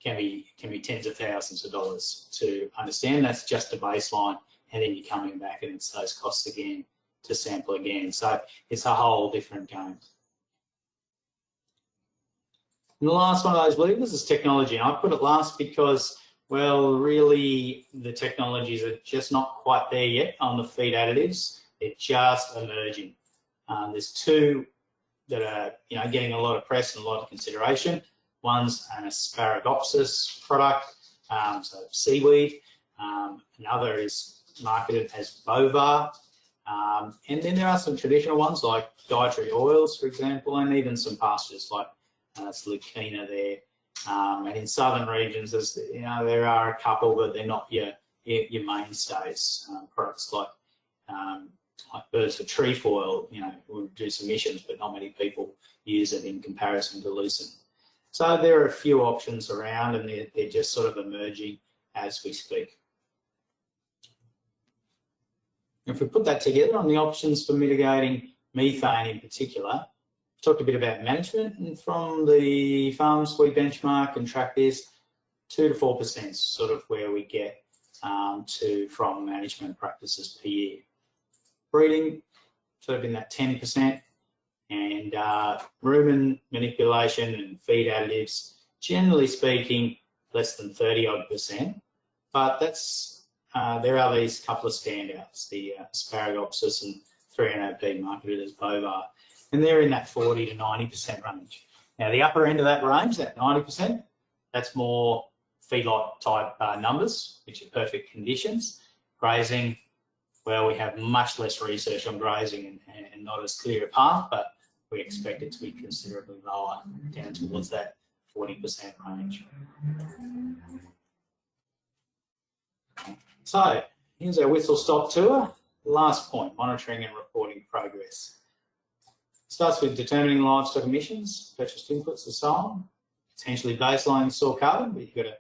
can be tens of thousands of dollars to understand. That's just a baseline, and then you're coming back and it's those costs again to sample again. So it's a whole different game. And the last one of those levers is technology. And I put it last because, well, really the technologies are just not quite there yet on the feed additives. They're just emerging. There's two that are, you know, getting a lot of press and a lot of consideration. One's an Asparagopsis product, so seaweed. Another is marketed as Bovar. And then there are some traditional ones like dietary oils, for example, and even some pastures like it's Leukina there. And in southern regions, there's, you know, there are a couple, but they're not your mainstays. Products like birds for trefoil, you know, will reduce emissions, but not many people use it in comparison to lucerne. So there are a few options around, and they're just sort of emerging as we speak. If we put that together on the options for mitigating methane in particular, talked a bit about management, and from the farms we benchmark and track this, 2 to 4% is sort of where we get from management practices per year. Breeding, sort of in that 10%, and rumen manipulation and feed additives, generally speaking, less than 30-odd%. But that's there are these couple of standouts, the Asparagopsis and 3-NOP marketed as Bovar, and they're in that 40 to 90% range. Now, the upper end of that range, that 90%, that's more feedlot type numbers, which are perfect conditions. Grazing, well, we have much less research on grazing and not as clear a path, but we expect it to be considerably lower, down towards that 40% range. So here's our whistle-stop tour. Last point, monitoring and reporting progress. Starts with determining livestock emissions, purchased inputs and so on, potentially baselining soil carbon, but you've got to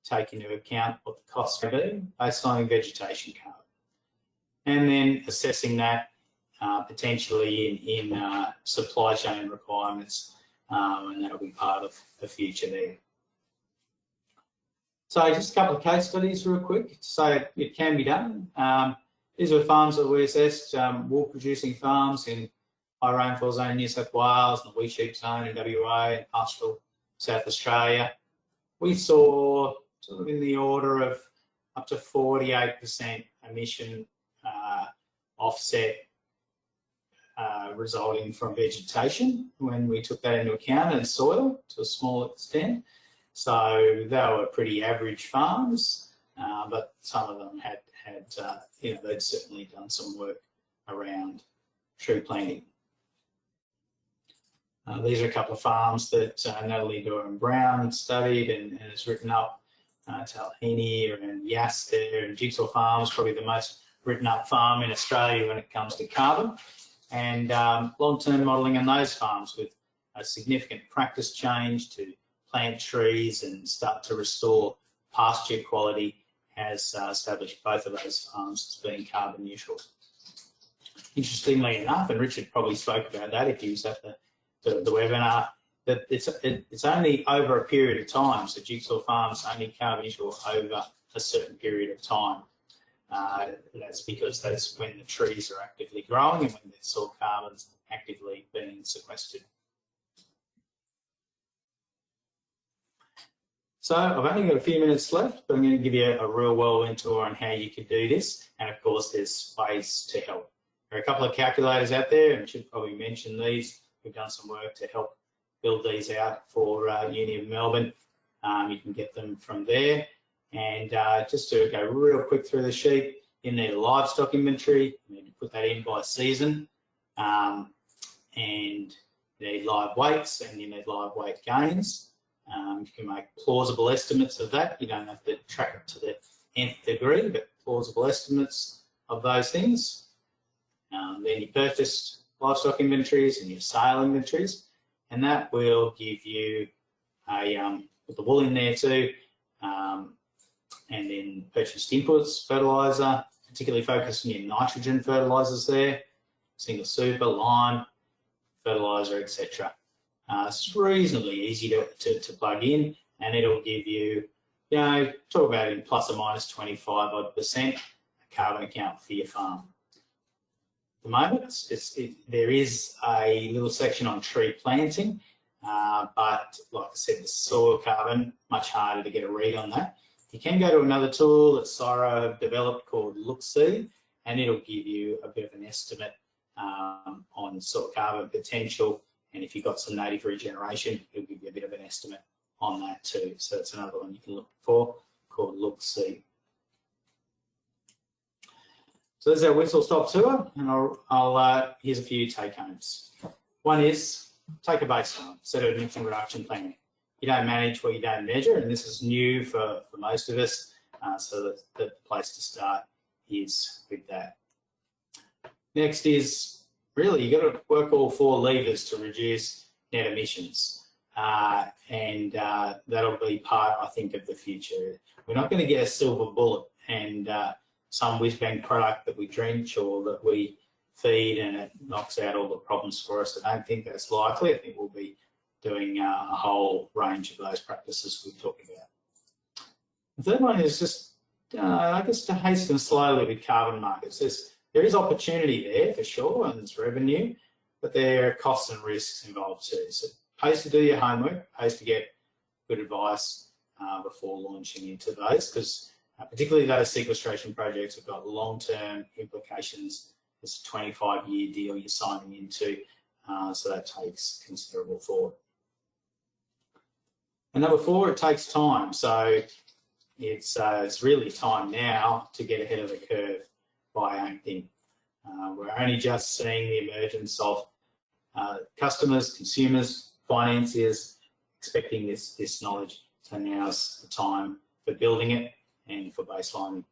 take into account what the costs may be, baselining vegetation carbon. And then assessing that potentially in supply chain requirements, and that'll be part of the future there. So just a couple of case studies real quick to say it can be done. These are farms that we assessed, wool producing farms in high rainfall zone in New South Wales, and the wheat sheep zone in WA, and pastoral South Australia, we saw sort of in the order of up to 48% emission offset resulting from vegetation when we took that into account, and soil to a small extent. So they were pretty average farms, but some of them had they'd certainly done some work around tree planting. These are a couple of farms that Natalie Doran-Brown studied and has written up. Talhini and Yass there, and Jigsaw Farms, probably the most written up farm in Australia when it comes to carbon. And long-term modelling on those farms with a significant practice change to plant trees and start to restore pasture quality has established both of those farms as being carbon neutral. Interestingly enough, and Richard probably spoke about that if he was at the webinar, that it's only over a period of time. So Jigsaw Farms only carbon neutral over a certain period of time. That's because that's when the trees are actively growing and when the soil carbon's actively being sequestered. So I've only got a few minutes left, but I'm going to give you a real whirlwind tour on how you can do this. And of course, there's ways to help. There are a couple of calculators out there, and I should probably mention these. We've done some work to help build these out for Uni of Melbourne. You can get them from there. And just to go real quick through the sheet, you need a livestock inventory. You need to put that in by season. And you need live weights and you need live weight gains. You can make plausible estimates of that. You don't have to track it to the nth degree, but plausible estimates of those things. Then you purchase livestock inventories and your sale inventories. And that will give you a, put the wool in there too, and then purchased inputs, fertiliser, particularly focusing on your nitrogen fertilisers there, single super, lime, fertiliser, etc. It's reasonably easy to plug in, and it'll give you, talk about in plus or minus 25% a carbon account for your farm. The moment, there is a little section on tree planting, but like I said, the soil carbon, much harder to get a read on that. You can go to another tool that CSIRO have developed called Look-See, and it'll give you a bit of an estimate on soil carbon potential, and if you've got some native regeneration, it'll give you a bit of an estimate on that too. So that's another one you can look for, called Look-See. So there's our whistle-stop tour, and here's a few take-homes. One is, take a baseline, set of emission reduction planning. You don't manage what you don't measure, and this is new for most of us, so the place to start is with that. Next is, really, you've got to work all four levers to reduce net emissions, and that'll be part, I think, of the future. We're not going to get a silver bullet and some whiz-bang product that we drench or that we feed and it knocks out all the problems for us. I don't think that's likely. I think we'll be doing a whole range of those practices we've talked about. The third one is just, I guess, to hasten slowly with carbon markets. There is opportunity there for sure, and it's revenue, but there are costs and risks involved too. So it pays to do your homework, pays to get good advice before launching into those, because particularly those sequestration projects have got long-term implications. It's a 25-year deal you're signing into, so that takes considerable thought. And number four, it takes time. So it's really time now to get ahead of the curve by acting. We're only just seeing the emergence of customers, consumers, financiers expecting this knowledge. So now's the time for building it and for baselining.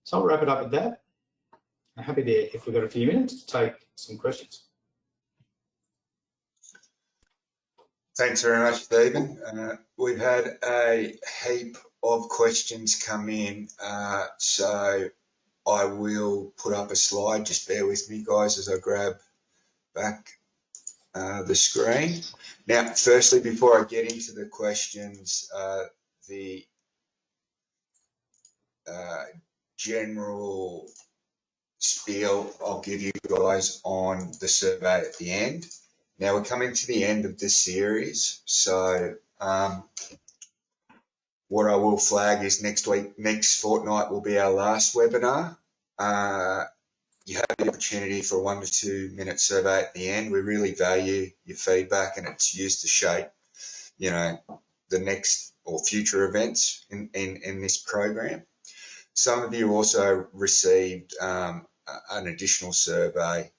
So I'll wrap it up with that. I'm happy to, if we've got a few minutes, to take some questions. Thanks very much, Stephen. We've had a heap of questions come in, so I will put up a slide. Just bear with me, guys, as I grab back the screen. Now, firstly, before I get into the questions, the general spiel I'll give you guys on the survey at the end. Now we're coming to the end of this series, so what I will flag is next fortnight will be our last webinar. You have the opportunity for a 1 to 2 minute survey at the end. We really value your feedback, and it's used to shape, you know, the next or future events in this program. Some of you also received an additional survey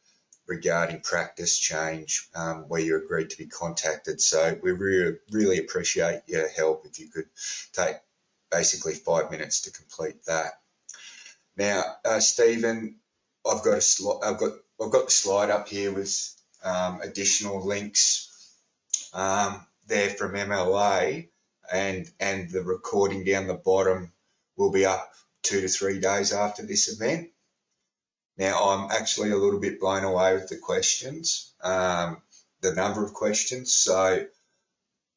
regarding practice change, where you agreed to be contacted. So we really appreciate your help if you could take basically 5 minutes to complete that. Now, Stephen, I've got the slide up here with additional links there from MLA, and the recording down the bottom will be up 2 to 3 days after this event. Now, I'm actually a little bit blown away with the questions, the number of questions, so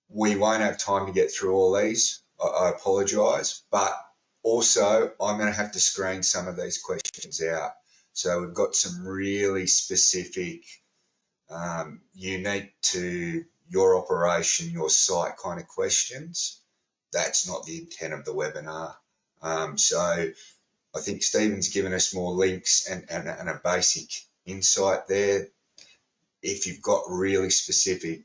we won't have time to get through all these. I apologise, but also I'm going to have to screen some of these questions out. So we've got some really specific, unique to your operation, your site kind of questions. That's not the intent of the webinar. So I think Stephen's given us more links and a basic insight there. If you've got really specific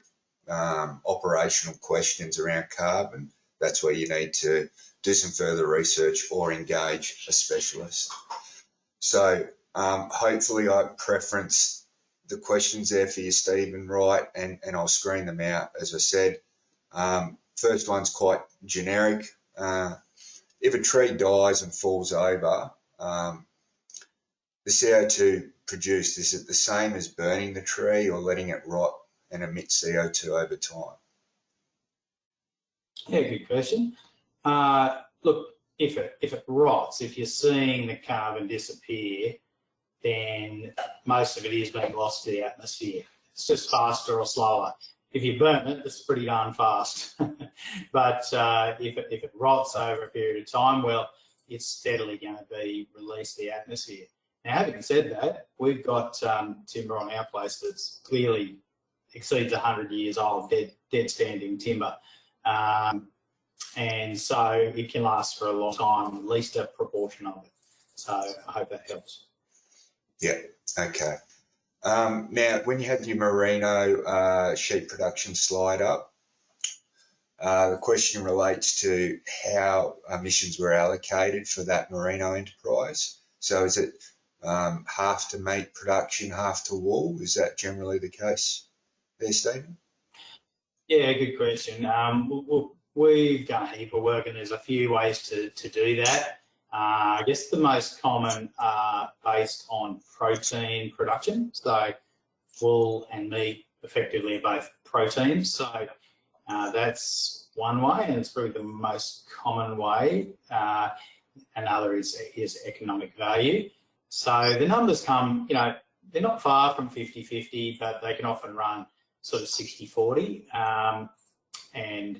operational questions around carbon, that's where you need to do some further research or engage a specialist. So hopefully I preferenced the questions there for you, Stephen, right, and I'll screen them out, as I said. First one's quite generic. If a tree dies and falls over, the CO2 produced, is it the same as burning the tree or letting it rot and emit CO2 over time? Yeah, good question. Look, if it rots, if you're seeing the carbon disappear, then most of it is being lost to the atmosphere. It's just faster or slower. If you burn it, it's pretty darn fast. But if it rots over a period of time, well, it's steadily going to be released to the atmosphere. Now, having said that, we've got timber on our place that's clearly exceeds 100 years old, dead standing timber. And so it can last for a long time, at least a proportion of it. So I hope that helps. Yeah, okay. Now, when you had your merino sheep production slide up, the question relates to how emissions were allocated for that merino enterprise. So is it half to meat production, half to wool? Is that generally the case there, Stephen? Yeah, good question. We've done a heap of work, and there's a few ways to do that. I guess the most common are based on protein production. So wool and meat effectively are both proteins. So that's one way, and it's probably the most common way. Another is economic value. So the numbers come, you know, they're not far from 50-50, but they can often run sort of 60-40, and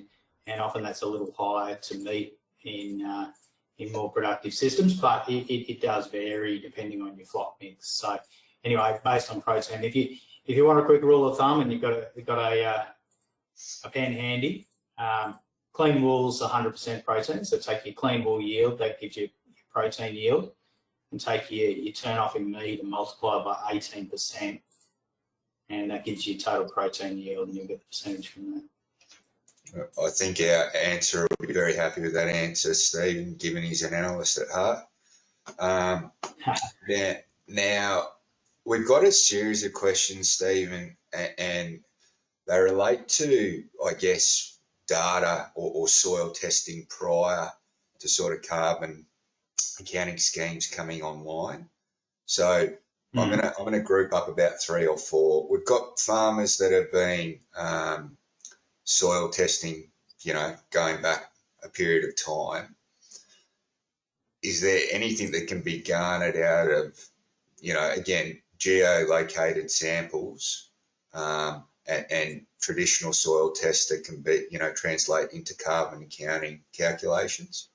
often that's a little higher to meat in more productive systems, but it does vary depending on your flock mix. So anyway, based on protein, if you want a quick rule of thumb and you've got a pen handy, clean wool's 100% protein, so take your clean wool yield, that gives you your protein yield, and take your turn off in meat and multiply by 18%, and that gives you total protein yield, and you'll get the percentage from that. I think our answer will be very happy with that answer, Stephen, given he's an analyst at heart. Now, we've got a series of questions, Stephen, and they relate to, I guess, data or soil testing prior to sort of carbon accounting schemes coming online. So I'm gonna group up about 3 or 4. We've got farmers that have been soil testing, you know, going back a period of time. Is there anything that can be garnered out of, you know, again, geolocated samples and traditional soil tests that can be, you know, translate into carbon accounting calculations?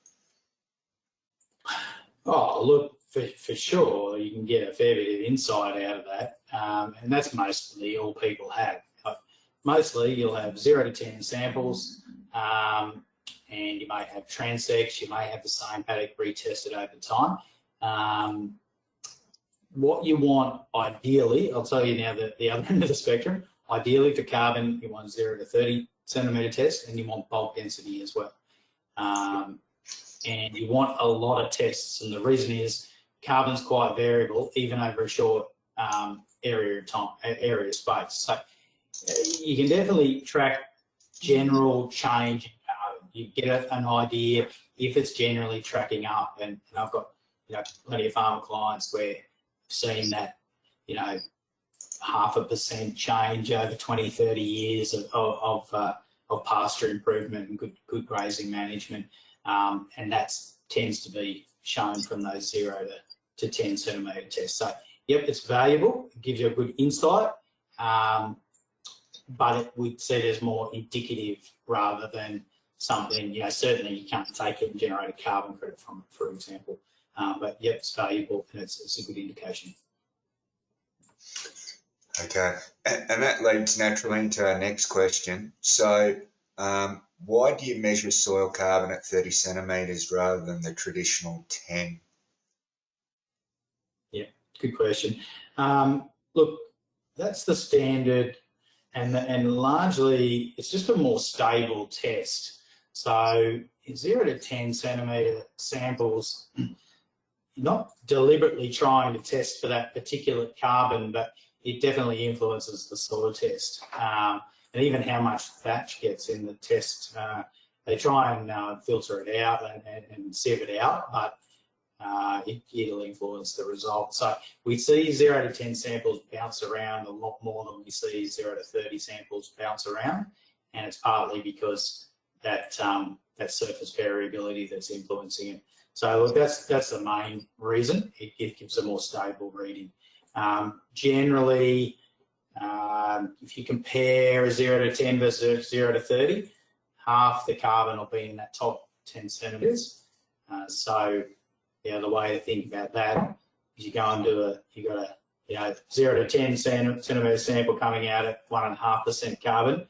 Oh, look, for sure, you can get a fair bit of insight out of that, and that's mostly all people have. Mostly you'll have 0 to 10 samples, and you may have transects, you may have the same paddock retested over time. What you want ideally, I'll tell you now the other end of the spectrum, ideally for carbon, you want 0 to 30 centimetre test, and you want bulk density as well. And you want a lot of tests, and the reason is carbon's quite variable, even over a short area of time, area of space. So you can definitely track general change in carbon. You get an idea if it's generally tracking up, and I've got plenty of farmer clients where I've seen that 0.5% change over 20, 30 years of pasture improvement and good grazing management, and that tends to be shown from those 0 to 10 centimetre tests. So, yep, it's valuable. It gives you a good insight, but we'd see it as more indicative rather than something. Certainly you can't take it and generate a carbon credit from it, for example. But yep, it's valuable and it's a good indication. Okay, and that leads naturally into our next question. So, why do you measure soil carbon at 30 centimetres rather than the traditional 10? Yeah, good question. Look, that's the standard, and largely it's just a more stable test. So, in 0 to 10 centimetre samples, you're not deliberately trying to test for that particular carbon, but it definitely influences the soil test. And even how much thatch gets in the test, they try and filter it out and sieve it out, but it'll influence the result. So we see 0 to 10 samples bounce around a lot more than we see 0 to 30 samples bounce around, and it's partly because that surface variability that's influencing it. So look, that's the main reason. It gives a more stable reading. Generally, if you compare a 0 to 10 versus 0 to 30, half the carbon will be in that top 10 centimetres. So, the way to think about that is you go and you've got a 0 to 10 centimetre sample coming out at 1.5% carbon.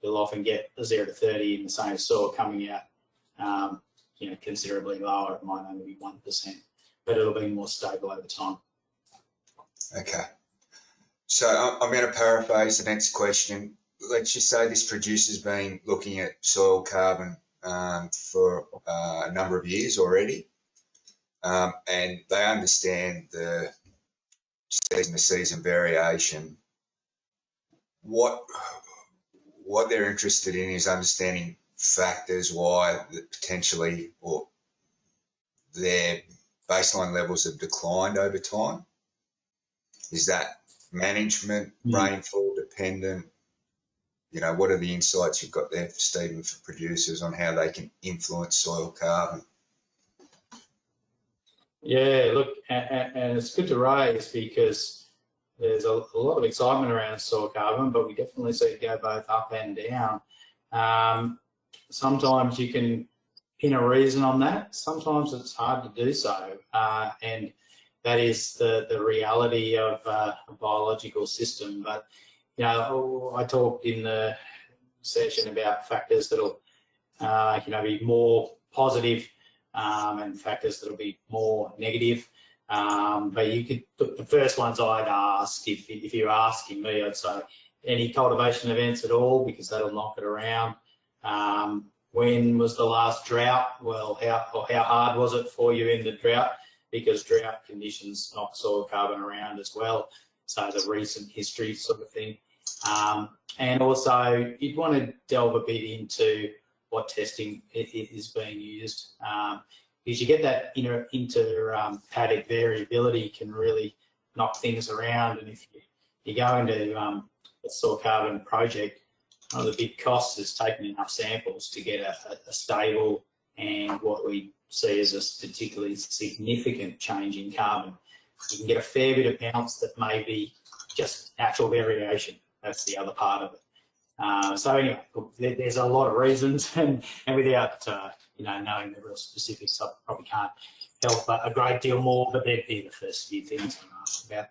You'll often get a 0 to 30 in the same soil coming out, considerably lower. It might only be 1%, but it'll be more stable over time. Okay. So I'm going to paraphrase the next question. Let's just say this producer's been looking at soil carbon for a number of years already, and they understand the season-to-season variation. What they're interested in is understanding factors why potentially or their baseline levels have declined over time. Is that management, rainfall dependent? What are the insights you've got there for Stephen, for producers, on how they can influence soil carbon? Yeah, look, and it's good to raise because there's a lot of excitement around soil carbon, but we definitely see it go both up and down. Sometimes you can pin a reason on that. Sometimes it's hard to do so, and that is the reality of a biological system. But I talked in the session about factors that'll be more positive and factors that'll be more negative. But you could put the first ones I'd ask, if you're asking me, I'd say any cultivation events at all, because that'll knock it around. When was the last drought? Well, how hard was it for you in the drought? Because drought conditions knock soil carbon around as well. So the recent history sort of thing. And also you'd want to delve a bit into what testing is being used, because you get that inter paddock variability can really knock things around. And if you go into a soil carbon project, one of the big costs is taking enough samples to get a stable and what we see as a statistically significant change in carbon. You can get a fair bit of bounce that may be just natural variation. That's the other part of it. So anyway, there's a lot of reasons, and without knowing the real specifics, I probably can't help a great deal more, but they'd be the first few things I'm asked about.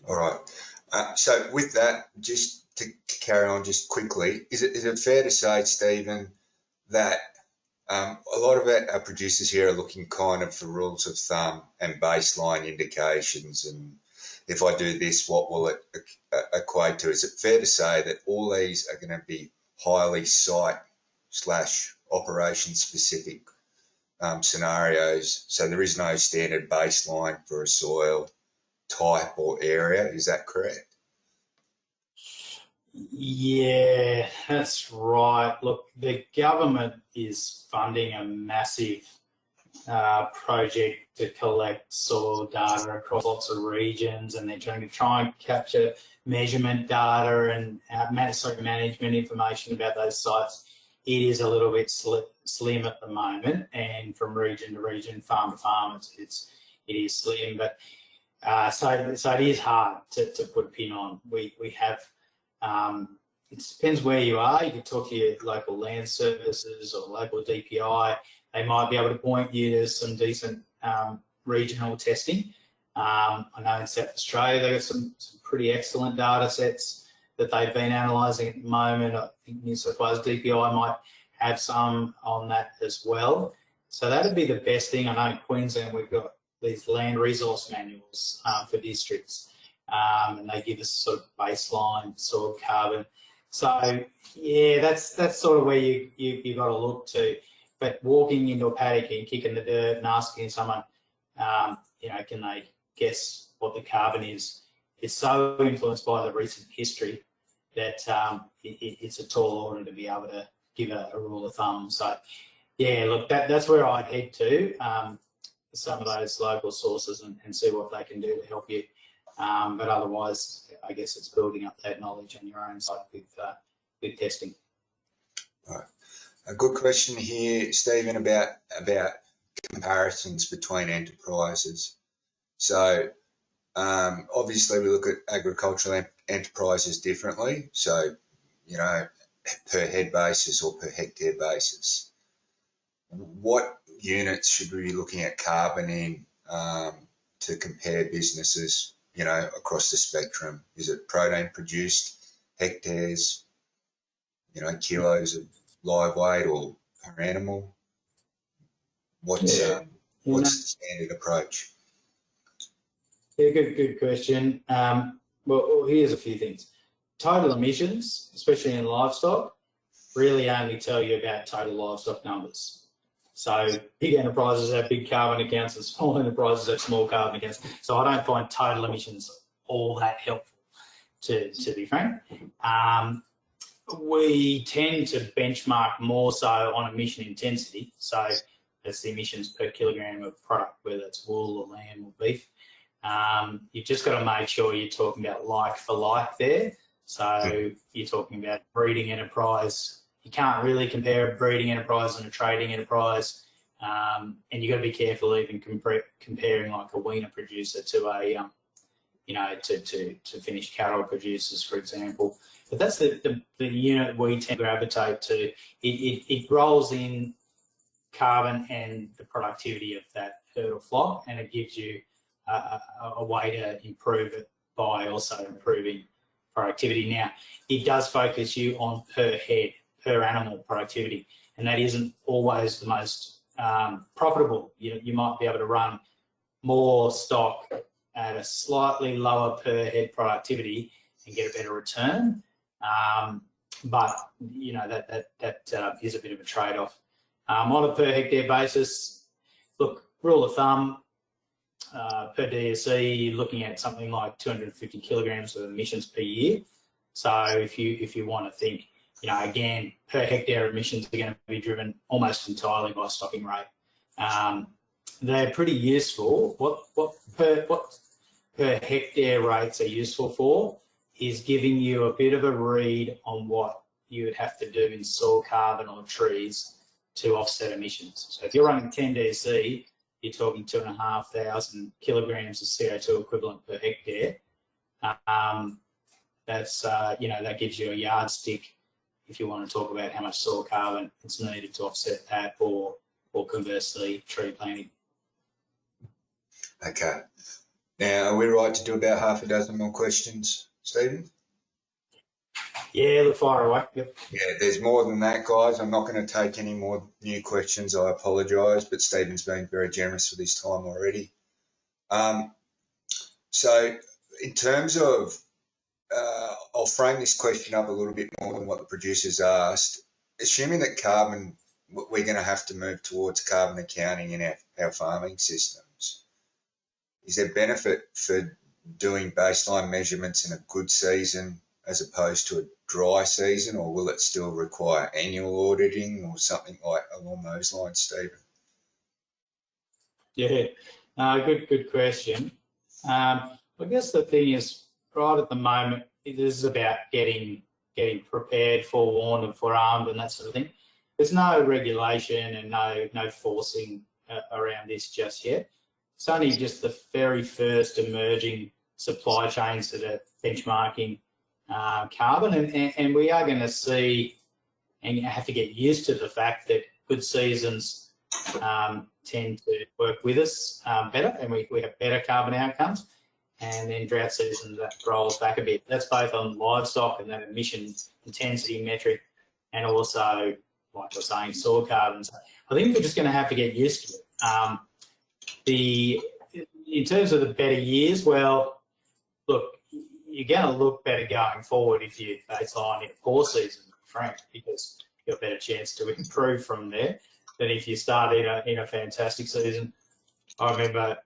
All right. So with that, just to carry on just quickly, is it fair to say, Stephen, that a lot of our producers here are looking kind of for rules of thumb and baseline indications, and if I do this, what will it equate to? Is it fair to say that all these are going to be highly site/operation specific scenarios, so there is no standard baseline for a soil type or area? Is that correct? Yeah, that's right. Look, the government is funding a massive project to collect soil data across lots of regions, and they're trying to capture measurement data and management information about those sites. It is a little bit slim at the moment, and from region to region, farm to farm, it is slim. But so it is hard to put a pin on. We have. It depends where you are. You can talk to your local land services or local DPI. They might be able to point you to some decent regional testing. I know in South Australia they've got some pretty excellent data sets that they've been analysing at the moment. I think New South Wales DPI might have some on that as well. So that'd be the best thing. I know in Queensland we've got these land resource manuals for districts, and they give us sort of baseline soil carbon. So yeah, that's sort of where you got to look to. But walking into a paddock and kicking the dirt and asking someone, can they guess what the carbon is? It's so influenced by the recent history that it's a tall order to be able to give a rule of thumb. So yeah, look, that's where I'd head to some of those local sources and see what they can do to help you. But otherwise, I guess it's building up that knowledge on your own site with testing. All right. A good question here, Stephen, about comparisons between enterprises. So obviously we look at agricultural enterprises differently. So, per head basis or per hectare basis. What units should we be looking at carbon in to compare businesses, across the spectrum? Is it protein produced, hectares, kilos of live weight or per animal? What's the standard approach? Yeah, good question. Well, here's a few things. Total emissions, especially in livestock, really only tell you about total livestock numbers. So big enterprises have big carbon accounts and small enterprises have small carbon accounts. So I don't find total emissions all that helpful, to be frank. We tend to benchmark more so on emission intensity. So that's the emissions per kilogram of product, whether it's wool or lamb or beef. You've just got to make sure you're talking about like for like there. So you're talking about breeding enterprise. You can't really compare a breeding enterprise and a trading enterprise. And you've got to be careful even comparing like a weaner producer to a, to finished cattle producers, for example. But that's the unit we tend to gravitate to. It rolls in carbon and the productivity of that herd or flock, and it gives you a way to improve it by also improving productivity. Now, it does focus you on per head, per animal productivity, and that isn't always the most profitable. You might be able to run more stock at a slightly lower per head productivity and get a better return. But that is a bit of a trade-off. On a per hectare basis, look, rule of thumb, per DSE, you're looking at something like 250 kilograms of emissions per year. So if you want to think, again, per hectare emissions are going to be driven almost entirely by stocking rate. They're pretty useful. What per hectare rates are useful for is giving you a bit of a read on what you would have to do in soil carbon or trees to offset emissions. So if you're running 10 DSE, you're talking 2,500 kilograms of CO2 equivalent per hectare. That's that gives you a yardstick if you want to talk about how much soil carbon it's needed to offset that, or or conversely tree planting. Okay. Now, are we right to do about half a dozen more questions, Stephen? Yeah, look, fire away. Yep. Yeah, there's more than that, guys. I'm not going to take any more new questions. I apologise, but Stephen's been very generous with his time already. So in terms of, I'll frame this question up a little bit more than what the producers asked. Assuming that carbon, we're going to have to move towards carbon accounting in our farming systems, is there benefit for doing baseline measurements in a good season as opposed to a dry season, or will it still require annual auditing or something like along those lines, Stephen? Yeah, good question. I guess the thing is, right at the moment, it is about getting prepared, forewarned and forearmed and that sort of thing. There's no regulation and no forcing around this just yet. It's only just the very first emerging supply chains that are benchmarking carbon, and we are going to see and have to get used to the fact that good seasons tend to work with us better, and we have better carbon outcomes, and then drought seasons that rolls back a bit. That's both on livestock and that emission intensity metric, and also, like we're saying, soil carbon. So I think we're just going to have to get used to it. In terms of the better years, well, look, you're going to look better going forward if you baseline in a poor season, frank, because you've got a better chance to improve from there than if you start in a fantastic season. I remember,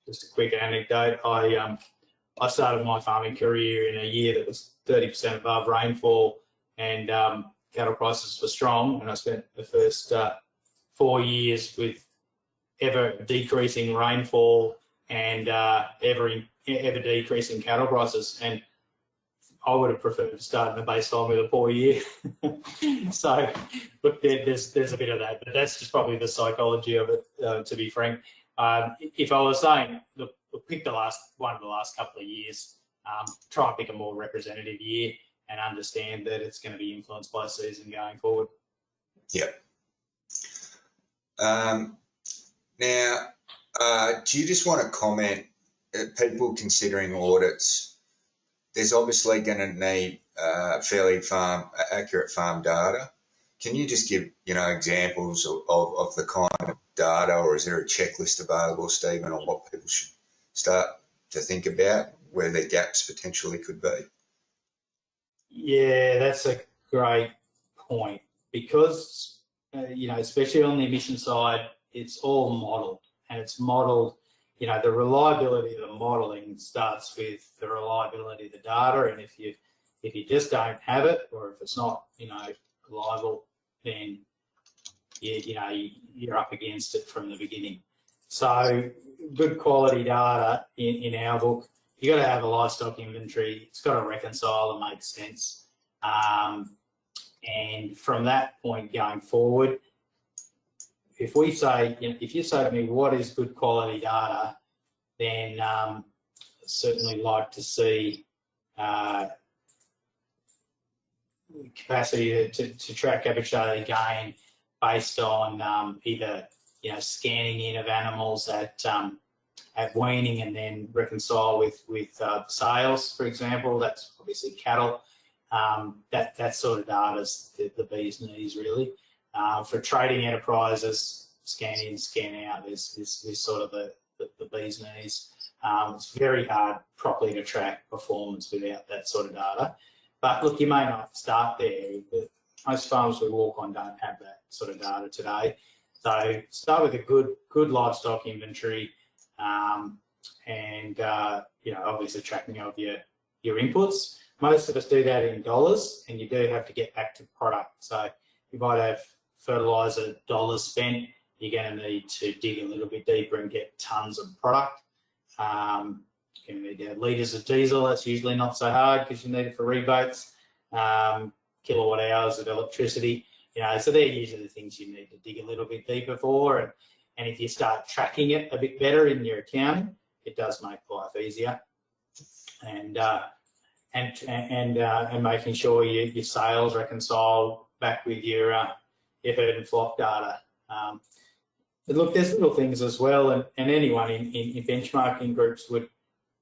just a quick anecdote, I started my farming career in a year that was 30% above rainfall, and cattle prices were strong, and I spent the first 4 years with ever decreasing rainfall and ever decreasing cattle prices, and I would have preferred to start in the baseline with a poor year. So, look, there's a bit of that, but that's just probably the psychology of it, to be frank. If I was saying, look, pick one of the last couple of years, try and pick a more representative year and understand that it's going to be influenced by season going forward. Yep. Now, do you just want to comment, people considering audits, there's obviously going to need fairly accurate farm data. Can you just give, examples of the kind of data, or is there a checklist available, Stephen, on what people should start to think about, where their gaps potentially could be? Yeah, that's a great point, because, especially on the emission side, it's all modelled, and it's modelled, the reliability of the modelling starts with the reliability of the data, and if you just don't have it, or if it's not, reliable, then you're up against it from the beginning. So good quality data in our book, you got to have a livestock inventory. It's got to reconcile and make sense. And from that point going forward, if we say, if you say to me, what is good quality data, then certainly like to see capacity to track average daily gain based on either scanning in of animals at weaning and then reconcile with sales, for example. That's obviously cattle. That sort of data is the bee's knees, really. For trading enterprises, scan in, scan out, there's sort of the bee's knees. It's very hard properly to track performance without that sort of data. But look, you may not start there. Most farms we walk on don't have that sort of data today. So start with a good livestock inventory, and obviously tracking of your inputs. Most of us do that in dollars, and you do have to get back to product. So you might have fertiliser dollars spent. You're going to need to dig a little bit deeper and get tons of product. You're going to need to have litres of diesel. That's usually not so hard because you need it for rebates. Kilowatt hours of electricity. So they're usually the things you need to dig a little bit deeper for. And if you start tracking it a bit better in your accounting, it does make life easier. And making sure your sales reconcile back with your herd and flock data. But look, there's little things as well, and anyone in benchmarking groups would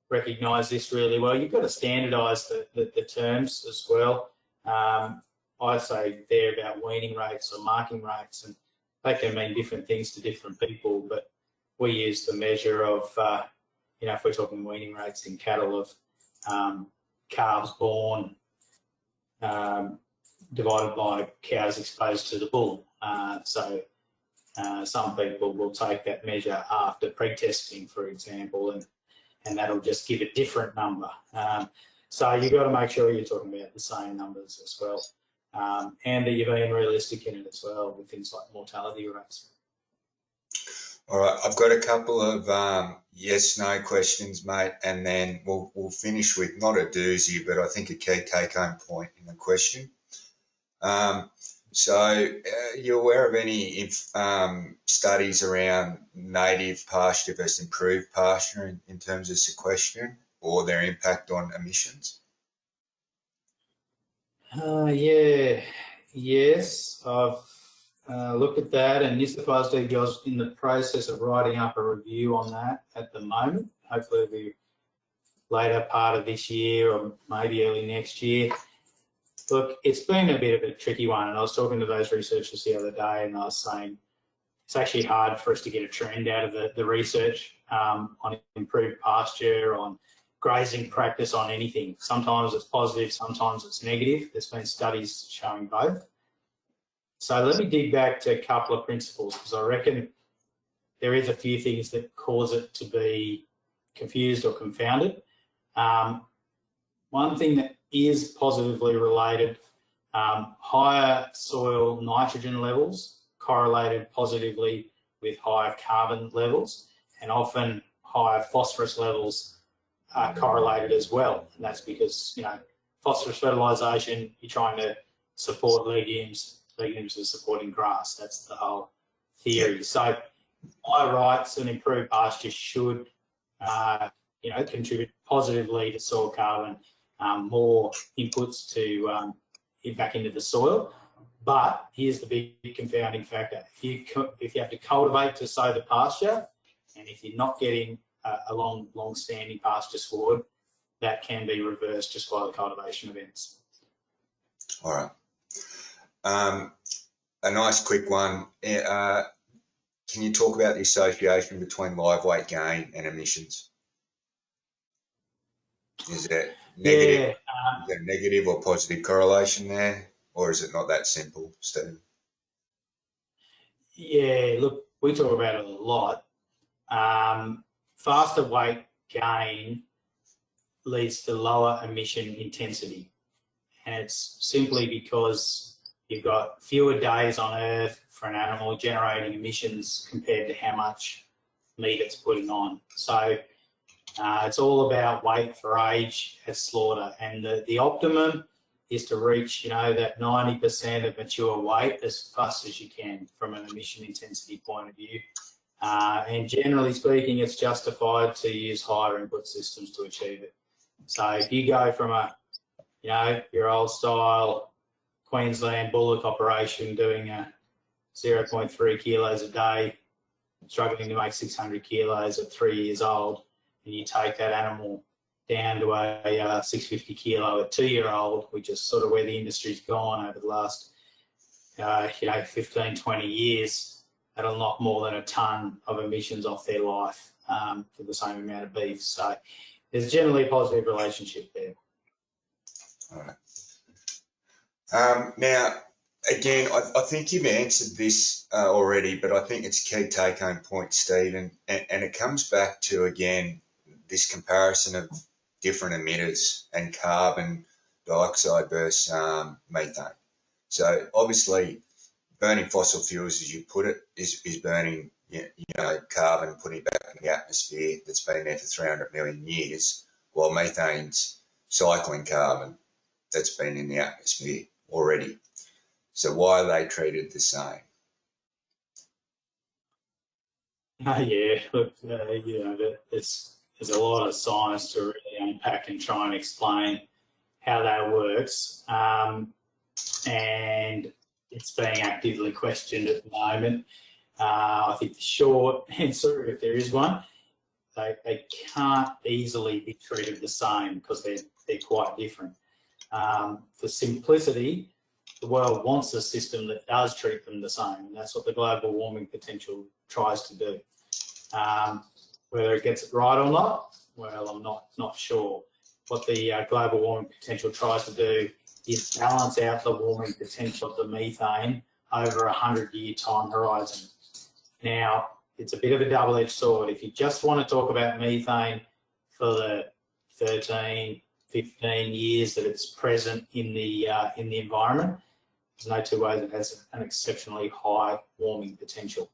recognise this really well. You've got to standardise the terms as well. I say there about weaning rates or marking rates, and they can mean different things to different people, but we use the measure of, if we're talking weaning rates in cattle, of calves born divided by cows exposed to the bull. So some people will take that measure after pre-testing, for example, and that'll just give a different number. So you've got to make sure you're talking about the same numbers as well, and that you're being realistic in it as well with things like mortality rates. All right, I've got a couple of yes/no questions, mate, and then we'll finish with not a doozy, but I think a key take-home point in the question. So you're aware of any studies around native pasture versus improved pasture in terms of sequestration or their impact on emissions? Yes, I've looked at that, and New South Wales DBI is in the process of writing up a review on that at the moment. Hopefully it'll be later part of this year or maybe early next year. Look, it's been a bit of a tricky one, and I was talking to those researchers the other day, and I was saying it's actually hard for us to get a trend out of the research on improved pasture, on grazing practice, on anything. Sometimes it's positive, sometimes it's negative. There's been studies showing both. So let me dig back to a couple of principles, because I reckon there is a few things that cause it to be confused or confounded. One thing that is positively related, higher soil nitrogen levels correlated positively with higher carbon levels, and often higher phosphorus levels are correlated as well. And that's because, phosphorus fertilisation, you're trying to support legumes are supporting grass. That's the whole theory. So by rights, an improved pasture should, contribute positively to soil carbon, more inputs to back into the soil. But here's the big confounding factor. If you have to cultivate to sow the pasture, and if you're not getting a long-standing pasture sward, that can be reversed just by the cultivation events. All right. A nice quick one. Can you talk about the association between live weight gain and emissions? Is there negative, is there negative or positive correlation there, or is it not that simple, Stephen? Yeah, look, we talk about it a lot. Faster weight gain leads to lower emission intensity, and it's simply because you've got fewer days on Earth for an animal generating emissions compared to how much meat it's putting on. So it's all about weight for age at slaughter, and the optimum is to reach, that 90% of mature weight as fast as you can from an emission intensity point of view. And generally speaking, it's justified to use higher input systems to achieve it. So if you go from your old style Queensland bullock operation doing 0.3 kilos a day, struggling to make 600 kilos at 3 years old, and you take that animal down to a 650 kilo at 2-year-old, which is sort of where the industry's gone over the last 15, 20 years, that'll knock more than a tonne of emissions off their life for the same amount of beef. So there's generally a positive relationship there. All right. Now, again, I think you've answered this already, but I think it's a key take-home point, Stephen, and it comes back to, again, this comparison of different emitters and carbon dioxide versus methane. So obviously, burning fossil fuels, as you put it, is burning carbon, putting it back in the atmosphere that's been there for 300 million years, while methane's cycling carbon that's been in the atmosphere already. So why are they treated the same? Yeah, look, there's a lot of science to really unpack and try and explain how that works, and it's being actively questioned at the moment. I think the short answer, if there is one, they can't easily be treated the same because they're quite different. For simplicity, the world wants a system that does treat them the same, and that's what the global warming potential tries to do. Whether it gets it right or not, well, I'm not sure. What the global warming potential tries to do is balance out the warming potential of the methane over a 100-year time horizon. Now, it's a bit of a double-edged sword. If you just want to talk about methane for the 13, 15 years that it's present in the environment, there's no two ways it has an exceptionally high warming potential.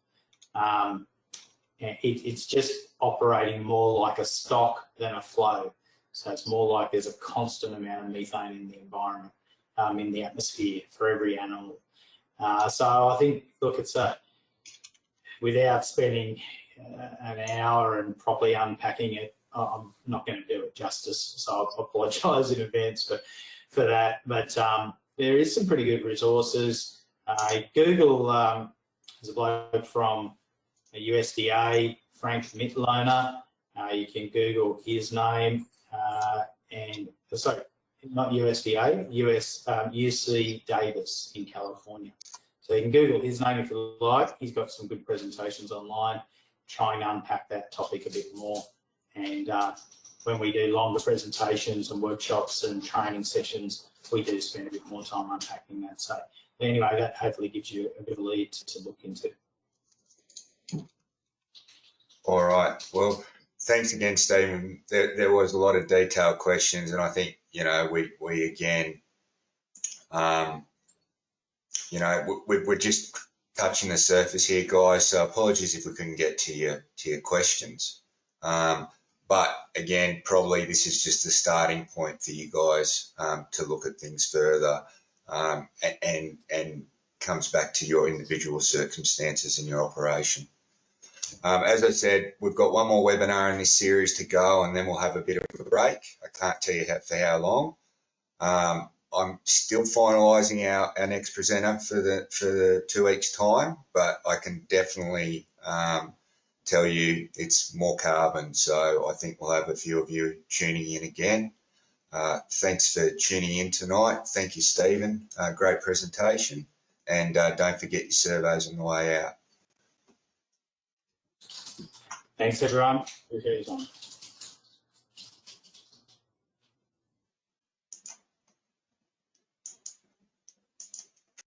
It's just operating more like a stock than a flow. So it's more like there's a constant amount of methane in the environment, in the atmosphere for every animal. So I think, look, it's without spending an hour and properly unpacking it, I'm not going to do it justice. So I apologise in advance for that. But there is some pretty good resources. Google, there's a bloke from the USDA, Frank Mitloner. You can Google his name and, sorry, not USDA, UC Davis in California. So you can Google his name if you like. He's got some good presentations online trying to unpack that topic a bit more. And when we do longer presentations and workshops and training sessions, we do spend a bit more time unpacking that. So anyway, that hopefully gives you a bit of a lead to look into. All right. Well, thanks again, Stephen. There was a lot of detailed questions, and I think, you know, we again, you know, we're just touching the surface here, guys. So apologies if we couldn't get to your questions. But again, probably this is just a starting point for you guys to look at things further, and comes back to your individual circumstances in your operation. As I said, we've got one more webinar in this series to go, and then we'll have a bit of a break. I can't tell you for how long. I'm still finalising our next presenter for the 2 weeks' time, but I can definitely tell you it's more carbon. So I think we'll have a few of you tuning in again. Thanks for tuning in tonight. Thank you, Stephen. Great presentation. And don't forget your surveys on the way out. Thanks, everyone. Appreciate your time.